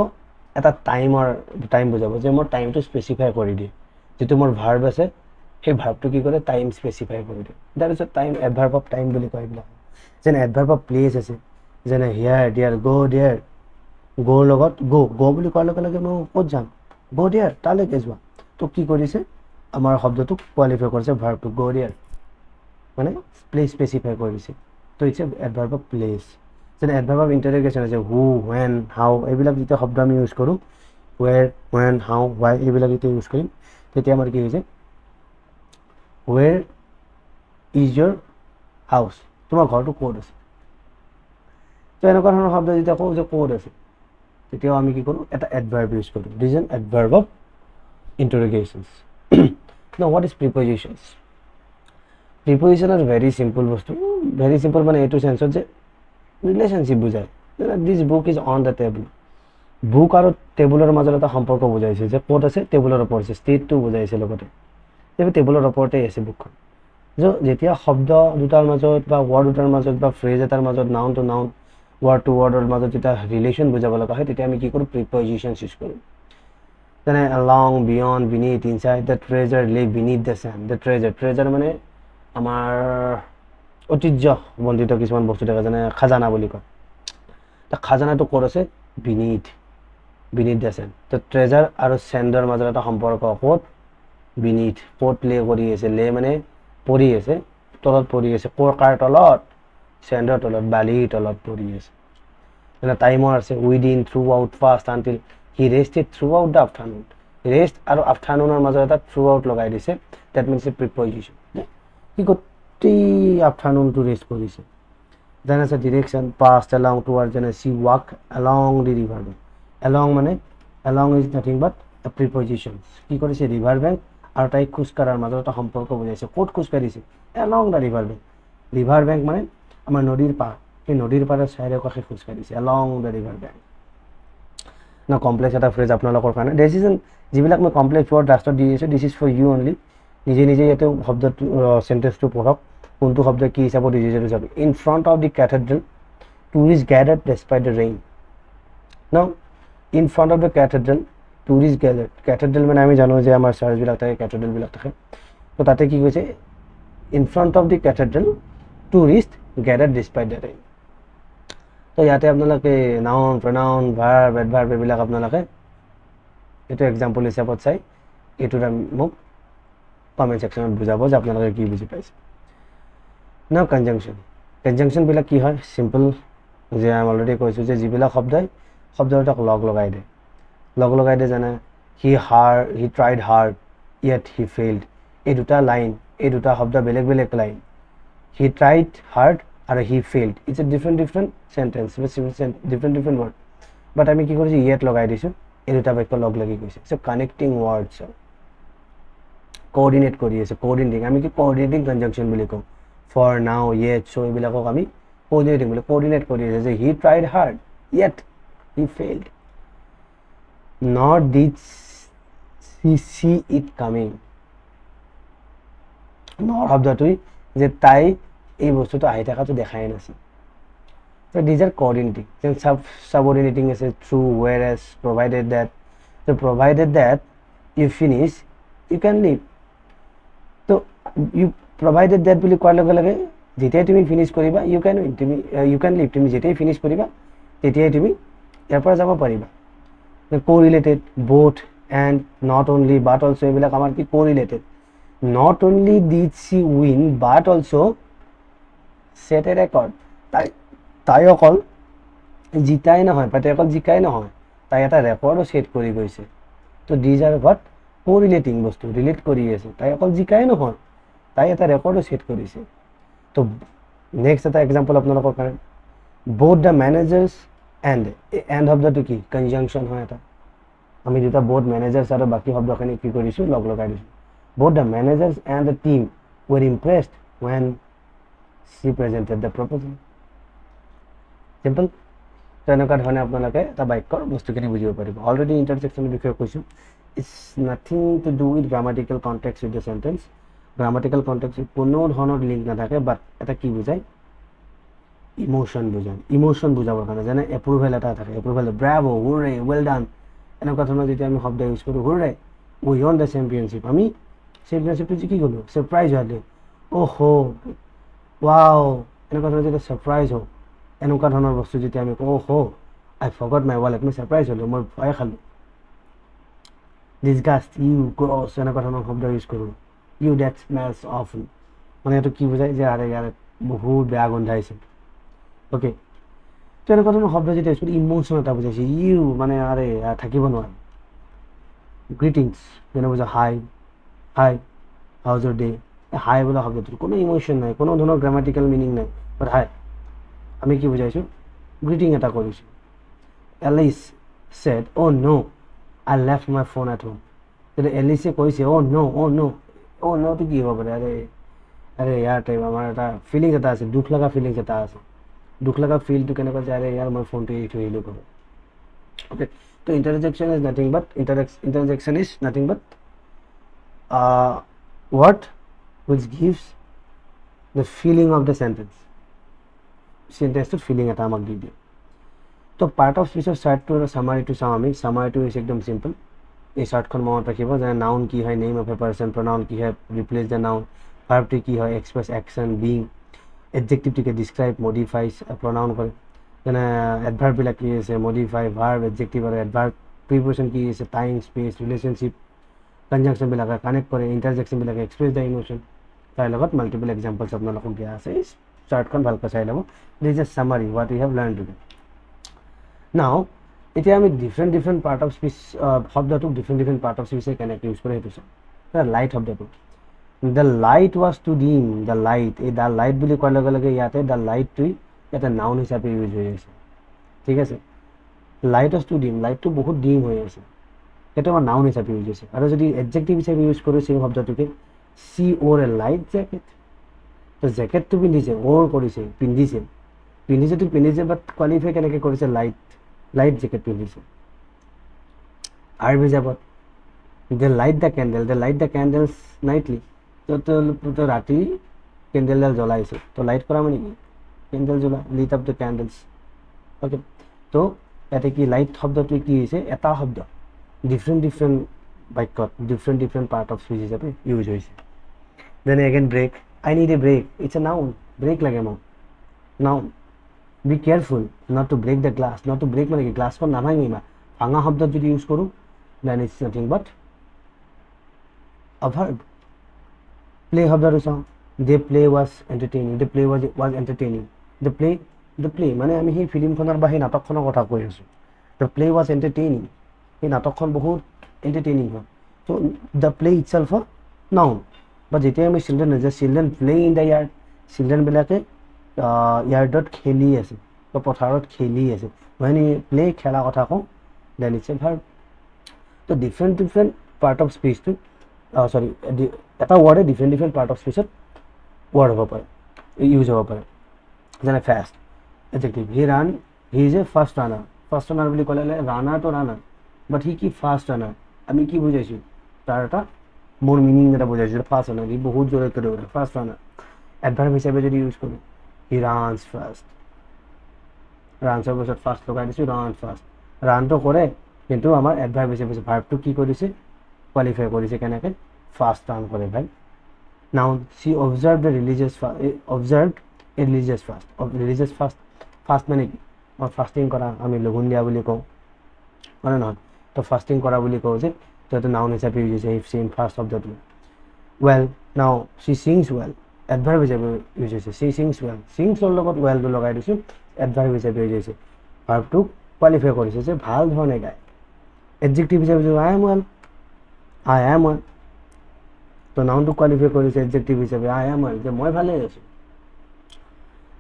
এটা টাইম বুজাব যে মোৰ টাইমটো স্পেচিফাই কৰি দিয়ে যিটো মোৰ ভাৰ্ব আছে সেই ভাৰ্বটো কি কৰে টাইম স্পেচিফাই কৰি দিয়ে that is time adverb of time বুলি কয় এইবিলাক যেনে এডভাৰ্ব অফ প্লেচ আছে যেনে হিয়াৰ ডিয়াৰ গ'ৰ লগত গো বুলি কোৱাৰ লগে লগে মই ক'ত যাম গো ডিয়াৰ তালৈকে যোৱা তো কি কৰিছে আমাৰ শব্দটোক কোৱালিফাই কৰিছে ভাৰ্বটো গো ডিয়াৰ মানে প্লেচ স্পেচিফাই কৰিছে তো ইটছ এডভাৰ্ব অফ প্লেচ যেনে এডভাৰ্ব অফ ইণ্টাৰগেশ্যন আছে হু ৱেন হাউ এইবিলাক যেতিয়া শব্দ আমি ইউজ কৰোঁ ৱেৰ ৱেন হাউ ৱাই এইবিলাক যেতিয়া ইউজ কৰিম তেতিয়া আমাৰ কি হৈছে where is your house তোমাৰ ঘৰটো ক'ত আছে। তো এনেকুৱা ধৰণৰ শব্দ যেতিয়া কওঁ যে ক'ত আছে, তেতিয়াও আমি কি কৰোঁ, এটা এডভাৰ্ব ইউজ কৰোঁ। This an adverb of interrogations. Now what is prepositions? Preposition আৰু ভেৰি চিম্পল বস্তু। ভেৰি চিম্পল মানে এইটো চেন্সত যে ৰিলেশ্যনশ্বিপ বুজায়। This book is on the table. Book আৰু টেবুলৰ মাজত এটা সম্পৰ্ক বুজাইছে যে ক'ত আছে, টেবুলৰ ওপৰত আছে, ষ্টেটটো বুজাইছে লগতে। সেই টেবুলৰ ওপৰতে আছে বুকখন। যেতিয়া শব্দ দুটাৰ মাজত বা ৱৰ্ড দুটাৰ মাজত বা ফ্ৰেজ এটাৰ মাজত, noun to noun, word to ৱৰ্ডৰ মাজত যেতিয়া ৰিলেশ্যন বুজাব লগা হয়, তেতিয়া আমি কি কৰোঁ, প্ৰিপজিশ্যনছ ইউজ কৰোঁ। যেনে along, beyond, beneath, inside, the treasure lay beneath the sand. The treasure মানে আমাৰ ঐতিহ্যমণ্ডিত কিছুমান বস্তু থাকে, যেনে খাজানা বুলি কয়। খাজানাটো ক'ত আছে, beneath the sand. তো ট্ৰেজাৰ আৰু চেণ্ডৰ মাজত এটা সম্পৰ্ক, ক'ত, beneath, ক'ত লে কৰি আছে, লে মানে পৰি আছে, তলত পৰি আছে, কাৰ তলত, চেণ্ডৰ তলত, বালিৰ তলত পৰি আছে। যেনে টাইমৰ আছে, within, throughout, fast, until, he rested throughout the afternoon. Rest আৰু আফটাৰনুনৰ মাজত এটা থ্ৰু আউট লগাই দিছে, ডেট মিনছ এ প্ৰিপজিশ্যন। সি গোটেই আফটাৰনুনটো ৰেষ্ট কৰিছে। দেন আছে ডিৰেকশ্যন, পাষ্ট, এলং, টুৱাৰ্ডছ, যেনে she walk along the river bank. Along মানে, along is nothing but a preposition. কি কৰিছে, ৰিভাৰ বেংক আৰু তাইক খোজকাঢ়াৰ মাজত এটা সম্পৰ্ক বুজাইছে। ক'ত খোজকাঢ়িছে, along the river bank. River bank মানে আমাৰ নদীৰ পাৰ, সেই নদীৰ পাৰৰ চাৰিওকাষে খোজকাঢ়িছে, এলং দ্য ৰিভাৰ বেংক। না কমপ্লেক্স এটা ফ্ৰেজ আপোনালোকৰ কাৰণে, ডিচিজন যিবিলাক মই কমপ্লেক্স ৱৰ্ড লাষ্টত দি আছোঁ, this is for you only. নিজে নিজে ইয়াতে শব্দটো, চেণ্টেন্সটো পঢ়ক, কোনটো শব্দ কি হিচাপত দিছে সেইটো চাব। In front of the cathedral, tourist gathered despite the rain. Now in front of the cathedral, tourist gathered. Cathedral মানে আমি জানো যে আমাৰ চাৰ্চবিলাক থাকে, কেথেড্ৰেলবিলাক থাকে। তো তাতে কি কৈছে, in front of the cathedral, tourist gathered despite the rain. তো ইয়াতে আপোনালোকে নাউন, প্ৰনাউন, ভাৰ্ব, এডভাৰ্ব এইবিলাক আপোনালোকে এইটো এক্সাম্পল হিচাপত চাই এইটোত মোক কমেণ্ট ছেকশ্যনত বুজাব যে আপোনালোকে কি বুজি পাইছে। নাও কনজাংশ্যন। কনজাংশ্যনবিলাক কি হয়, চিম্পল, যে আমি অলৰেডি কৈছোঁ যে যিবিলাক শব্দই শব্দ দুটাক লগ লগাই দিয়ে, যেনে হি tried hard yet he field. এই দুটা লাইন, এই দুটা শব্দ বেলেগ বেলেগ লাইন। হি ট্ৰাইড হাৰ্ড আৰু he failed, it's a different sentence, different word, but আমি কি কৰিছোঁ, য়েট লগাই দিছোঁ, এই দুটা বাক্য লগ লাগি গৈছে। চ' কানেক্টিং ৱৰ্ডছ, কোঅৰ্ডিনেট কৰি আছে, কোঅৰ্ডিনেটিং, আমি কি কোঅৰ্ডিনেটিং কনজাংশ্যন বুলি কওঁ। ফৰ, নাও, য়েট, চ' এইবিলাকক আমি কোঅৰ্ডিনেটিং বুলি, কোঅৰ্ডিনেট কৰি আছে যে he tried hard yet he failed. Not did he see it coming. Nor শব্দটোই যে তাই এই বস্তুটো আহি থকাটো দেখাই নাছিল। So these are coordinating. Then subordinating is a true, whereas, provided that. So provided that you finish, you can leave. So you provided that বুলি কোৱাৰ লগে লগে যেতিয়াই তুমি ফিনিছ কৰিবা, you can win, তুমি you can leave, তুমি যেতিয়াই ফিনিছ কৰিবা তেতিয়াই তুমি ইয়াৰ পৰা যাব পাৰিবা। Co-related, both, and, not only, but also এইবিলাক আমাৰ কি co-related. Not only did she win, but also set a record. তাই অকল জিতাই নহয়, বা তাই অকল জিকাই নহয়, তাই এটা ৰেকৰ্ডো ছেট কৰি গৈছে। তো দিজ আৰ হোৱাট, কোৰিলেটিং বস্তু, ৰিলেট কৰি আছে। তাই অকল জিকাই নহয়, তাই এটা ৰেকৰ্ডো ছেট কৰিছে। তো নেক্সট এটা এক্সাম্পল আপোনালোকৰ কাৰণে, both the managers and, and শব্দটো কি, কনজাংশ্যন হয় এটা। আমি দুটা বোথ মেনেজাৰ্ছ আৰু বাকী শব্দখিনি কি কৰিছোঁ, লগ লগাই দিছোঁ। Both the managers and the team were impressed when she presented the proposal. Simple. তো এনেকুৱা ধৰণে আপোনালোকে এটা বাক্যৰ বস্তুখিনি বুজিব পাৰিব। অলৰেডি ইণ্টাৰজেকশ্যনৰ বিষয়ে কৈছোঁ। It's nothing to do with grammatical context with the sentence. Grammatical context কোনো ধৰণৰ লিংক নাথাকে, বাট এটা কি বুজায়, ইমোশ্যন বুজায়। ইমোশ্যন বুজাবৰ কাৰণে, যেনে এপ্ৰুভেল এটা থাকে, এপ্ৰুভেল, ব্ৰাভো, হুৰৰে, ৱেল ডান, এনেকুৱা ধৰণৰ যেতিয়া আমি শব্দ ইউজ কৰোঁ, হুৰৰে উই ৱন দ্য চেম্পিয়নশ্বিপ, আমি চেম্পিয়নশ্বিপটো জিকি গ'লোঁ, ছাৰপ্ৰাইজ হোৱালে, অ' হ' ৱাও, এনেকুৱা ধৰণৰ যেতিয়া ছাৰপ্ৰাইজ হওঁ, এনেকুৱা ধৰণৰ বস্তু যেতিয়া আমি কওঁ, হ' আই ফৰগট মাই ৱালেট, মই ছাৰপ্ৰাইজ হ'লোঁ, মই ভয় খালোঁ। ডিছগাষ্ট, ইউ, গ্ৰছ, এনেকুৱা ধৰণৰ শব্দ ইউজ কৰোঁ। ইউ ডেট স্মেলছ অফুল, মানে এইটো কি বুজায় যে আৰে ইয়াৰ বহুত বেয়া গোন্ধাইছে। অ'কে, তো এনেকুৱা ধৰণৰ শব্দ যেতিয়া ইউজ কৰোঁ, ইমোশ্যন এটা বুজাইছে। ইউ মানে আৰে থাকিব নোৱাৰে। গ্ৰিটিংছ, যেনে বুজা হাই, হাই, হাউজ ইউৰ ডে। হাই বোলা শব্দটোৰ কোনো ইমোশ্যন নাই, কোনো ধৰণৰ গ্ৰামাটিকেল মিনিং নাই, বাট হাই আমি কি বুজাইছোঁ গ্ৰিটিং এটা কৰিছোঁ Alice said oh' no' I left my phone at home কিন্তু এলিচে কৈছে অ' ন'টো কি হ'ব পাৰে আৰে ইয়াৰ টাইপ আমাৰ এটা ফিলিংছ এটা আছে দুখ লগা ফিলিংছ এটা আছে দুখ লগা ফিলটো কেনেকুৱা যে আৰে ইয়াৰ মই ফোনটো এৰি থৈ আহিলোঁ ঘৰত অ'কে তো interjection is nothing but interjection is nothing but word which gives the feeling of the sentence to feeling এটা আমাক দি দিয়ে তো পাৰ্ট অফ স্পীচৰ চাৰ্টটো আৰু চামাৰিটো চাওঁ আমি চামাৰিটো হৈছে একদম চিম্পল এই চাৰ্টখন মনত ৰাখিব যে নাউন কি হয় name of a person pronoun কি হয় ৰিপ্লেচ দ্য নাউন ভাৰ্বটো কি হয় এক্সপ্ৰেছ একশ্যন বিং এডজেক্টিভটোকে ডিছক্ৰাইব মডিফাইজ প্ৰনাউন কৰে যেনে এডভাৰ্ববিলাক কি আছে মডিফাই ভাৰ্ব এডজেক্টিভ আৰু এডভাৰ্ব প্ৰিপ'জিশ্যন কি আছে টাইম স্পেচ ৰিলেশ্যনশ্বিপ কনজাংশ্যনবিলাকে কানেক্ট কৰে ইণ্টাৰজেকশ্যনবিলাকে এক্সপ্ৰেছ দ্য ইমোশ্যন তাৰ লগত মাল্টিপল এক্সাম্পলছ আপোনালোকক দিয়া আছে এই চাৰ্টখন ভালকৈ চাই ল'ব this is a summary what you have learn today now এতিয়া আমি ডিফাৰেণ্ট পাৰ্ট অফ স্পীচ শব্দটোক ডিফাৰেণ্ট পাৰ্ট অফ স্পীচে কেনেকৈ ইউজ কৰে সেইটো চাওঁ লাইট শব্দটো the light was to dim the light এই দ্য লাইট বুলি কোৱাৰ লগে লগে ইয়াতে দ্য লাইটটোৱেই এটা নাউন হিচাপে ইউজ হৈ আছে ঠিক আছে লাইট ৱাজ টু ডিম লাইটটো বহুত ডিম হৈ আছে সেইটো আমাৰ নাউন হিচাপে ইউজ হৈছে আৰু যদি এডজেক্টিভ হিচাপে ইউজ কৰোঁ চেম শব্দটোকে চি অ'ৰ এ লাইট জেকেট তো জেকেটটো পিন্ধিছে অ'ৰ কৰিছে পিন্ধিছে বাট কোৱালিফাই কেনেকৈ কৰিছে লাইট জেকেট পিন্ধিছে আৰ্ভ হিচাপত দে লাইট দ্য কেণ্ডেলছ নাইটলি তো ৰাতি কেণ্ডেলডাল জ্বলাইছে তো লাইট কৰা মানে কি কেণ্ডেল জ্বলা lit up the candles okay তো ইয়াতে কি লাইট শব্দটোৱে কি হৈছে এটা শব্দ ডিফাৰেণ্ট বাক্যত ডিফাৰেণ্ট পাৰ্ট অফ স্পীচ হিচাপে ইউজ হৈছে then again break I need a break it's a noun break লাগে মোক noun be careful not to break the glass not to break মানে কি গ্লাছখন নাভাঙিবা ভাঙা শব্দত যদি ইউজ কৰোঁ দেন ইটছ নাথিং বাট আ ভাৰ্ব প্লে শব্দটো চাওঁ they play was entertaining the play মানে আমি সেই ফিল্মখনৰ বা সেই নাটকখনৰ কথা কৈ আছোঁ দ্য প্লে ৱাজ এণ্টাৰটেইনিং সেই নাটকখন বহুত এণ্টাৰটেইনিং হয় ত' the play itself a noun বা যেতিয়া আমি children play in the yard চিলড্ৰেনবিলাকে ইয়াৰ্ডত খেলি আছে বা পথাৰত খেলি আছে মানে প্লে খেলা কথা কওঁ দেন ইটছ এ ভাৰ্ব ত' ডিফাৰেণ্ট পাৰ্ট অফ স্পীচটো এটা ৱৰ্ডে ডিফাৰেণ্ট পাৰ্ট অফ স্পীচত ৱৰ্ড হ'ব পাৰে ইউজ হ'ব পাৰে যেনে fast adjective he is a fast runner বুলি ক'লে ৰানাৰটো ৰানাৰ বাট সি কি ফাষ্ট ৰানাৰ আমি কি বুজাইছোঁ তাৰ এটা মোৰ মিনিং এটা বুজাইছোঁ ফাষ্ট ৰানাৰ সি বহুত জোৰকৈ দৌৰে ফাষ্ট ৰানাৰ এডভাৰ্ব হিচাপে যদি ইউজ কৰোঁ হি ৰানছ ফাষ্ট ৰানছৰ পিছত ফাষ্ট লগাই দিছোঁ ৰান ফাষ্ট ৰানটো কৰে কিন্তু আমাৰ এডভাৰ্ব হিচাপে ভাৰ্বটো কি কৰিছে কোৱালিফাই কৰিছে কেনেকৈ ফাষ্ট ৰান কৰে ভাই নাউন চি অবজাৰ্ভ এ ৰিলিজিয়াছ ফাষ্ট মানে কি মই ফাষ্টিং কৰা আমি লঘোণ দিয়া বুলি কওঁ হয় নহয় তো ফাষ্টিং কৰা বুলি কওঁ যে তো এইটো নাউন হিচাপে ইউজ হৈছে চেম ফাৰ্ষ্ট শব্দটো ৱেল নাও চি ছিংছ ৱেল এডভাৰ্ব হিচাপে ইউজ হৈছে চি ছিংছ ৱেল ছিংছৰ লগত ৱেলটো লগাই দিছোঁ এডভাৰ্ব হিচাপে ইউজ হৈছে ভাৰ্বটোক কোৱালিফাই কৰিছে যে ভাল ধৰণে গায় এডজেক্টিভ হিচাপে আই এম ৱেল তো নাউনটো কোৱালিফাই কৰিছে এডজেক্টিভ হিচাপে আই এম ৱেল যে মই ভালেই আছোঁ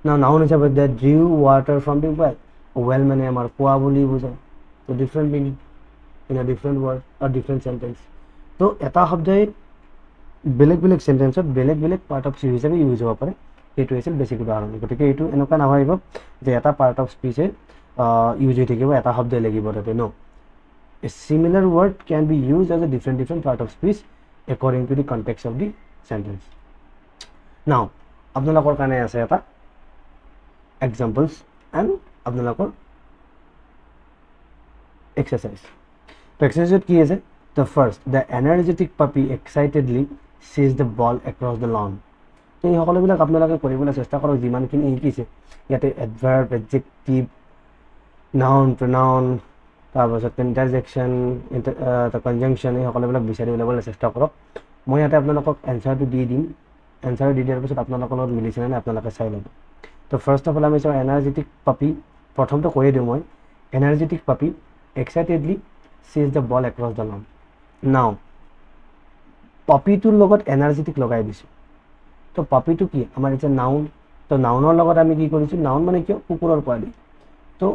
নাউন হিচাপে the drew water from the well মানে আমাৰ কোৱা বুলি বুজায় তো different meaning in a different word আৰু ডিফাৰেণ্ট চেণ্টেন্স তো এটা শব্দই বেলেগ চেণ্টেন্সত বেলেগ পাৰ্ট অফ স্পীচ হিচাপে ইউজ হ'ব পাৰে সেইটো হৈছে বেছিক উদাহৰণ গতিকে এইটো এনেকুৱা নাভাবিব যে এটা পাৰ্ট অফ স্পীচে ইউজ হৈ থাকিব এটা শব্দই লাগিব তাতে now a similar word can be use as a different part of speech according to the context of the sentence now আপোনালোকৰ কাৰণে আছে এটা এক্সাম্পলছ এণ্ড আপোনালোকৰ এক্সাৰচাইজ তো এক্সাৰচাইজত কি আছে the first the energetic puppy excitedly chase the ball across the lawn তো এই সকলোবিলাক আপোনালোকে কৰিবলৈ চেষ্টা কৰক যিমানখিনি শিকিছে ইয়াতে এডভাৰ্ব এডজেক্টিভ নাউন প্ৰনাউন তাৰপাছত ইণ্টাৰজেকশ্যন কনজাংশ্যন এই সকলোবিলাক বিচাৰি উলিয়াবলৈ চেষ্টা কৰক মই ইয়াতে আপোনালোকক এনচাৰটো দি দিম এনচাৰ দি দিয়াৰ পিছত আপোনালোকৰ লগত মিলিছেনে নাই আপোনালোকে চাই ল'ব তো ফাৰ্ষ্ট অফ অল আমি চাওঁ এনাৰ্জেটিক পাপি প্ৰথমটো কৈয়ে দিওঁ মই energetic puppy excitedly chase the ball across the lawn now পাপিটোৰ লগত এনাৰ্জেটিক লগাই দিছোঁ তো পাপিটো কি আমাৰ এতিয়া নাউন তো নাউনৰ লগত আমি কি কৰিছোঁ, নাউন মানে কিয়, কুকুৰৰ পোৱালি। তো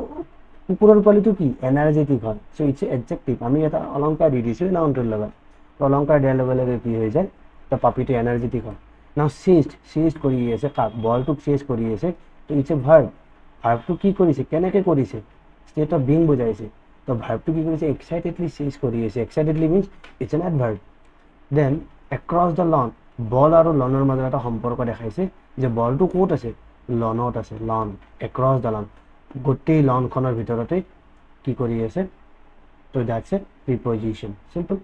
কুকুৰৰ পোৱালিটো কি, এনাৰ্জেটিক হয়। চ' ইটছ এ এডজেক্টিভ। আমি এটা অলংকাৰ দি দিছোঁ নাউনটোৰ লগত। তো অলংকাৰ দিয়াৰ লগে লগে কি হৈ যায়, তো পাপিটো এনাৰ্জেটিক হয়। নাও চেষ্ট কৰি আছে কাক, বলটোক চেষ্ট কৰি আছে। তো ইটছ এ ভাৰ্ব। ভাৰ্বটো কি কৰিছে, কেনেকৈ কৰিছে, ষ্টেট অফ বিং বুজাইছে। তো ভাৰ্বটো কি কৰিছে, এক্সাইটেডলি চেষ্ট কৰি আছে। Excitedly means it's an adverb. Then across the lawn, ball আৰু লনৰ মাজত এটা সম্পৰ্ক দেখাইছে যে বলটো ক'ত আছে, লনত আছে। লন, এক্ৰছ দ্য লন, গোটেই লনখনৰ ভিতৰতে কি কৰি আছে। তো দ্যাটছ এ প্ৰিপজিশ্যন, চিম্পল।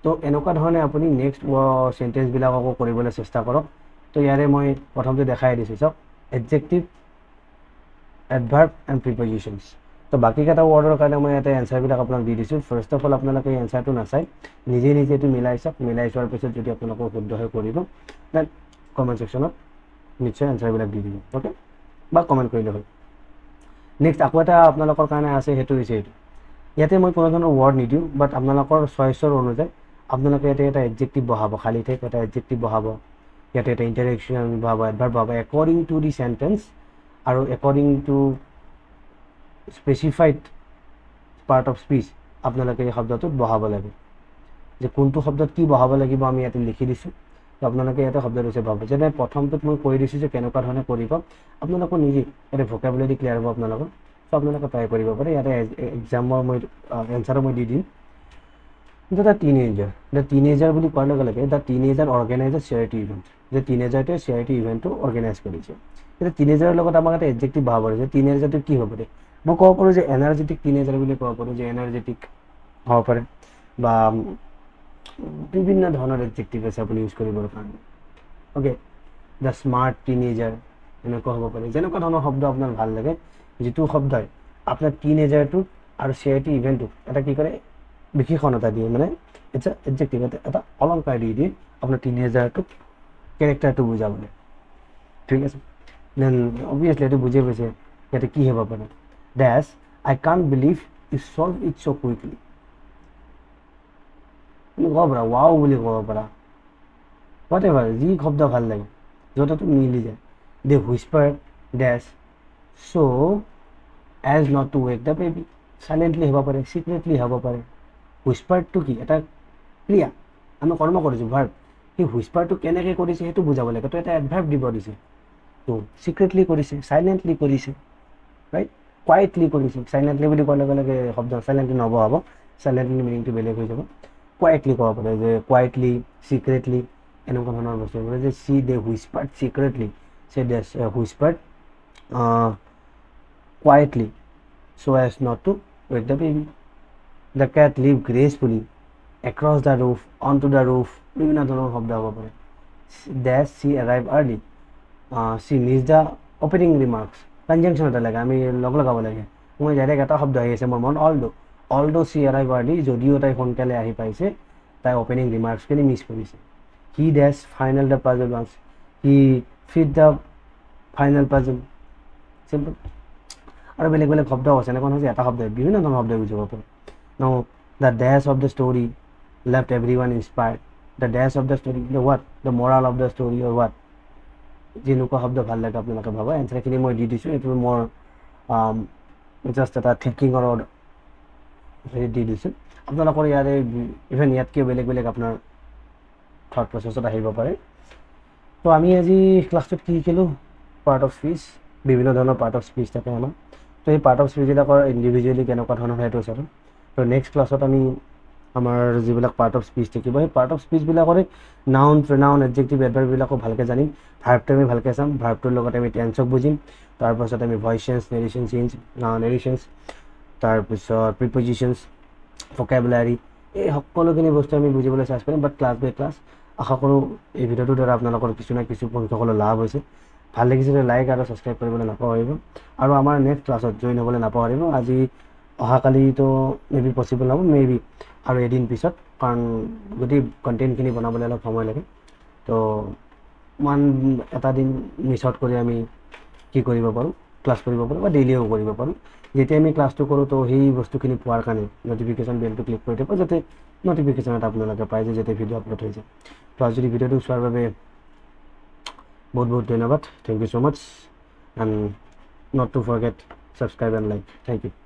তো এনেকুৱা ধৰণে আপুনি নেক্সট চেণ্টেঞ্চবিলাককো কৰিবলৈ চেষ্টা কৰক। তো ইয়াৰে মই প্ৰথমতে দেখাই দিছোঁ, চাওক, এডজেক্টিভ, এডভাৰ্ব এণ্ড প্ৰিপজিশ্যনছ। তো বাকীকেইটা ৱৰ্ডৰ কাৰণে মই ইয়াতে এনচাৰবিলাক আপোনাক দি দিছোঁ। ফাৰ্ষ্ট অফ অল আপোনালোকে এই এনচাৰটো নাচাই নিজে এইটো মিলাই চাওক। মিলাই চোৱাৰ পিছত যদি আপোনালোকক শুদ্ধ হৈ কৰিব, দেন কমেণ্ট ছেকশ্যনত নিশ্চয় এনচাৰবিলাক দি দিব, অ'কে, বা কমেণ্ট কৰিলে হ'ল। নেক্সট আকৌ এটা আপোনালোকৰ কাৰণে আছে, সেইটো হৈছে এইটো। ইয়াতে মই কোনো ধৰণৰ ৱৰ্ড নিদিওঁ, বাট আপোনালোকৰ চইচৰ অনুযায়ী আপোনালোকে ইয়াতে এটা এডজেক্টিভ বহাব, খালী ঠাইত এটা এডজেক্টিভ বহাব, ইয়াতে এটা ইণ্টাৰেকশ্যন বহাব, এডভাৰ্ব বহাব, একৰ্ডিং টু দি চেণ্টেন্স আৰু according to specified part of speech আপোনালোকে এই শব্দটোত বহাব লাগে। যে কোনটো শব্দত কি বহাব লাগিব আমি ইয়াতে লিখি দিছোঁ। তো আপোনালোকে ইয়াতে শব্দটো হৈছে ভাব। যেনে প্ৰথমটোত মই কৈ দিছোঁ যে কেনেকুৱা ধৰণে কৰিব, আপোনালোকে নিজে ইয়াতে ভোকেবুলাৰী ক্লিয়াৰ হ'ব আপোনালোকৰ। তো আপোনালোকে ট্ৰাই কৰিব পাৰে। ইয়াতে এক্সামৰ মই এনচাৰো মই দি দিম। দ্য টিনেজাৰ, দ্য টিনেজাৰ বুলি কোৱাৰ লগে লগে the teenager organize a charity event, যে টিনেজাৰটোৱে চেৰিটি ইভেণ্টটো অৰ্গেনাইজ কৰিছে। এতিয়া টিনেজাৰৰ লগত আমাক এটা এডজেক্টিভ বহাব পাৰিছে। টিনেজাৰটো কি হ'ব পাৰে, মই ক'ব পাৰোঁ যে এনাৰ্জেটিক টিনেজাৰ বুলি ক'ব পাৰোঁ, যে এনাৰ্জেটিক হ'ব পাৰে, বা বিভিন্ন ধৰণৰ এডজেক্টিভ আছে আপুনি ইউজ কৰিবৰ কাৰণে, অ'কে। দ্য স্মাৰ্ট টিনেজাৰ এনেকুৱা হ'ব পাৰে। যেনেকুৱা ধৰণৰ শব্দ আপোনাৰ ভাল লাগে, যিটো শব্দই আপোনাৰ টিনেজাৰটো আৰু চেৰিটি ইভেণ্টটোক এটা কি কৰে, বিশেষণ এটা দিয়ে, মানে ইটছ এডজেক্টিভ, এটা অলংকাৰ দি দিয়ে আপোনাৰ টিনেজাৰটোক, কেৰেক্টাৰটো বুজাবলৈ, ঠিক আছে। দেন অবভিয়াছলি এইটো বুজি পাইছে ইয়াতে কি হ'ব পাৰে। Dash I can't believe you solve it so' quickly, তুমি ক'ব পাৰা ৱাও বুলি ক'ব পাৰা, হোৱাট এভাৰ, যি শব্দ ভাল লাগে, য'তটো মিলি যায়। They whisper dash so' as not to wake the baby, silently হ'ব পাৰে, চিক্ৰেটলি হ'ব পাৰে। হুইস্পাৰটো কি, এটা ক্ৰিয়া, আমি কৰ্ম কৰিছোঁ, ভাৰ্ব। সেই হুইস্পাৰটো কেনেকৈ কৰিছে সেইটো বুজাব লাগে। তো এটা এডভাৰ্ব দিব দিছে। তো চিক্ৰেটলি কৰিছে, চাইলেণ্টলি কৰিছে, ৰাইট, কুৱাইটলি কৰিছে। চাইলেণ্টলি বুলি কোৱাৰ লগে লগে শব্দ চাইলেণ্টলি নবহাব, চাইলেণ্টলি মিনিংটো বেলেগ হৈ যাব। কুৱাইটলি ক'ব পাৰে, যে কুৱাইটলি, চিক্ৰেটলি, এনেকুৱা ধৰণৰ বস্তু হ'ব পাৰে। যে চি দে হুইস্পাৰ্ড চিক্ৰেটলি, চে দে হুইস্পাৰ্ড quietly so as not to wake the baby. The cat lived gracefully across the roof, onto the roof, বিভিন্ন ধৰণৰ শব্দ হ'ব পাৰে। Dash she arrived early, she missed the opening remarks, conjunction এটা লাগে, আমি লগাব লাগে। মই ডাইৰেক্ট এটা শব্দ আহি আছে মোৰ মনত, অলদো she arrived early, যদিও তাই সোনকালে আহি পাইছে, তাই অপেনিং ৰিমাৰ্কছখিনি মিছ কৰিছে। He dash final the puzzle once, he fit the final puzzle, simple. আৰু বেলেগ বেলেগ শব্দ আছে, এনেকুৱা নহয় যে এটা শব্দ, বিভিন্ন ধৰণৰ শব্দ বুজিব পাৰে। Now the dash of the story left everyone inspired, the dash of the story, the what, the moral of the story or what, যেনেকুৱা শব্দ ভাল লাগে আপোনালোকে ভাবা। এনচাৰখিনি মই দি দিছোঁ, এইটো মোৰ জাষ্ট এটা থিংকিঙৰ হেৰি দি দিছোঁ। আপোনালোকৰ ইয়াৰে ইভেন ইয়াতকৈ বেলেগ বেলেগ আপোনাৰ থট প্ৰচেছত আহিব পাৰে। তো আমি আজি ক্লাছটোত কি শিকিলোঁ, পাৰ্ট অফ স্পীচ, বিভিন্ন ধৰণৰ পাৰ্ট অফ স্পীচ থাকে আমাৰ। তো এই পাৰ্ট অফ স্পীচবিলাকৰ ইণ্ডিভিজুৱেলি কেনেকুৱা ধৰণৰ সেইটো চালোঁ। তো নেক্সট ক্লাছত আমি আমাৰ যিবিলাক পাৰ্ট অফ স্পীচ থাকিব, সেই পাৰ্ট অফ স্পীচবিলাকৰে নাউন, প্ৰনাউন, এডজেক্টিভ, এডভাৰ্ববিলাকো ভালকৈ জানিম। ভাৰ্বটো আমি ভালকৈ চাম, ভাৰ্বটোৰ লগতে আমি টেন্সক বুজিম। তাৰপাছত আমি ভইচ চেঞ্জ, নেৰেশ্যনছ, তাৰপিছত প্ৰিপজিশ্যনছ, ভকেবুলাৰী, এই সকলোখিনি বস্তু আমি বুজিবলৈ চেষ্টা কৰিম, বাট ক্লাছ বাই ক্লাছ। আশা কৰোঁ এই ভিডিঅ'টোৰ দ্বাৰা আপোনালোকৰ কিছু না কিছু পইণ্টসকলৰ লাভ হৈছে। ভাল লাগিছে লাইক আৰু ছাবস্ক্ৰাইব কৰিবলৈ নাপাহৰিব, আৰু আমাৰ নেক্সট ক্লাছত জইন হ'বলৈ নাপাহৰিব। আজি অহাকালিতো মেবি পচিবল হ'ব, মেবি আৰু এদিন পিছত, কাৰণ গোটেই কণ্টেণ্টখিনি বনাবলৈ অলপ সময় লাগে। তো এটা দিন মিছ আউট কৰি আমি কি কৰিব পাৰোঁ, ক্লাছ কৰিব পাৰোঁ, বা ডেইলিও কৰিব পাৰোঁ। যেতিয়া আমি ক্লাছটো কৰোঁ, তো সেই বস্তুখিনি পোৱাৰ কাৰণে নটিফিকেশ্যন বেলটো ক্লিক কৰি দিব, যাতে নটিফিকেশ্যন এটা আপোনালোকে পায় যে যেতিয়া ভিডিঅ' আপলোড হৈ যায়। তো আজি যদি ভিডিঅ'টো চোৱাৰ বাবে বহুত বহুত ধন্যবাদ, thank you so' much, and not to forget subscribe and like, thank U.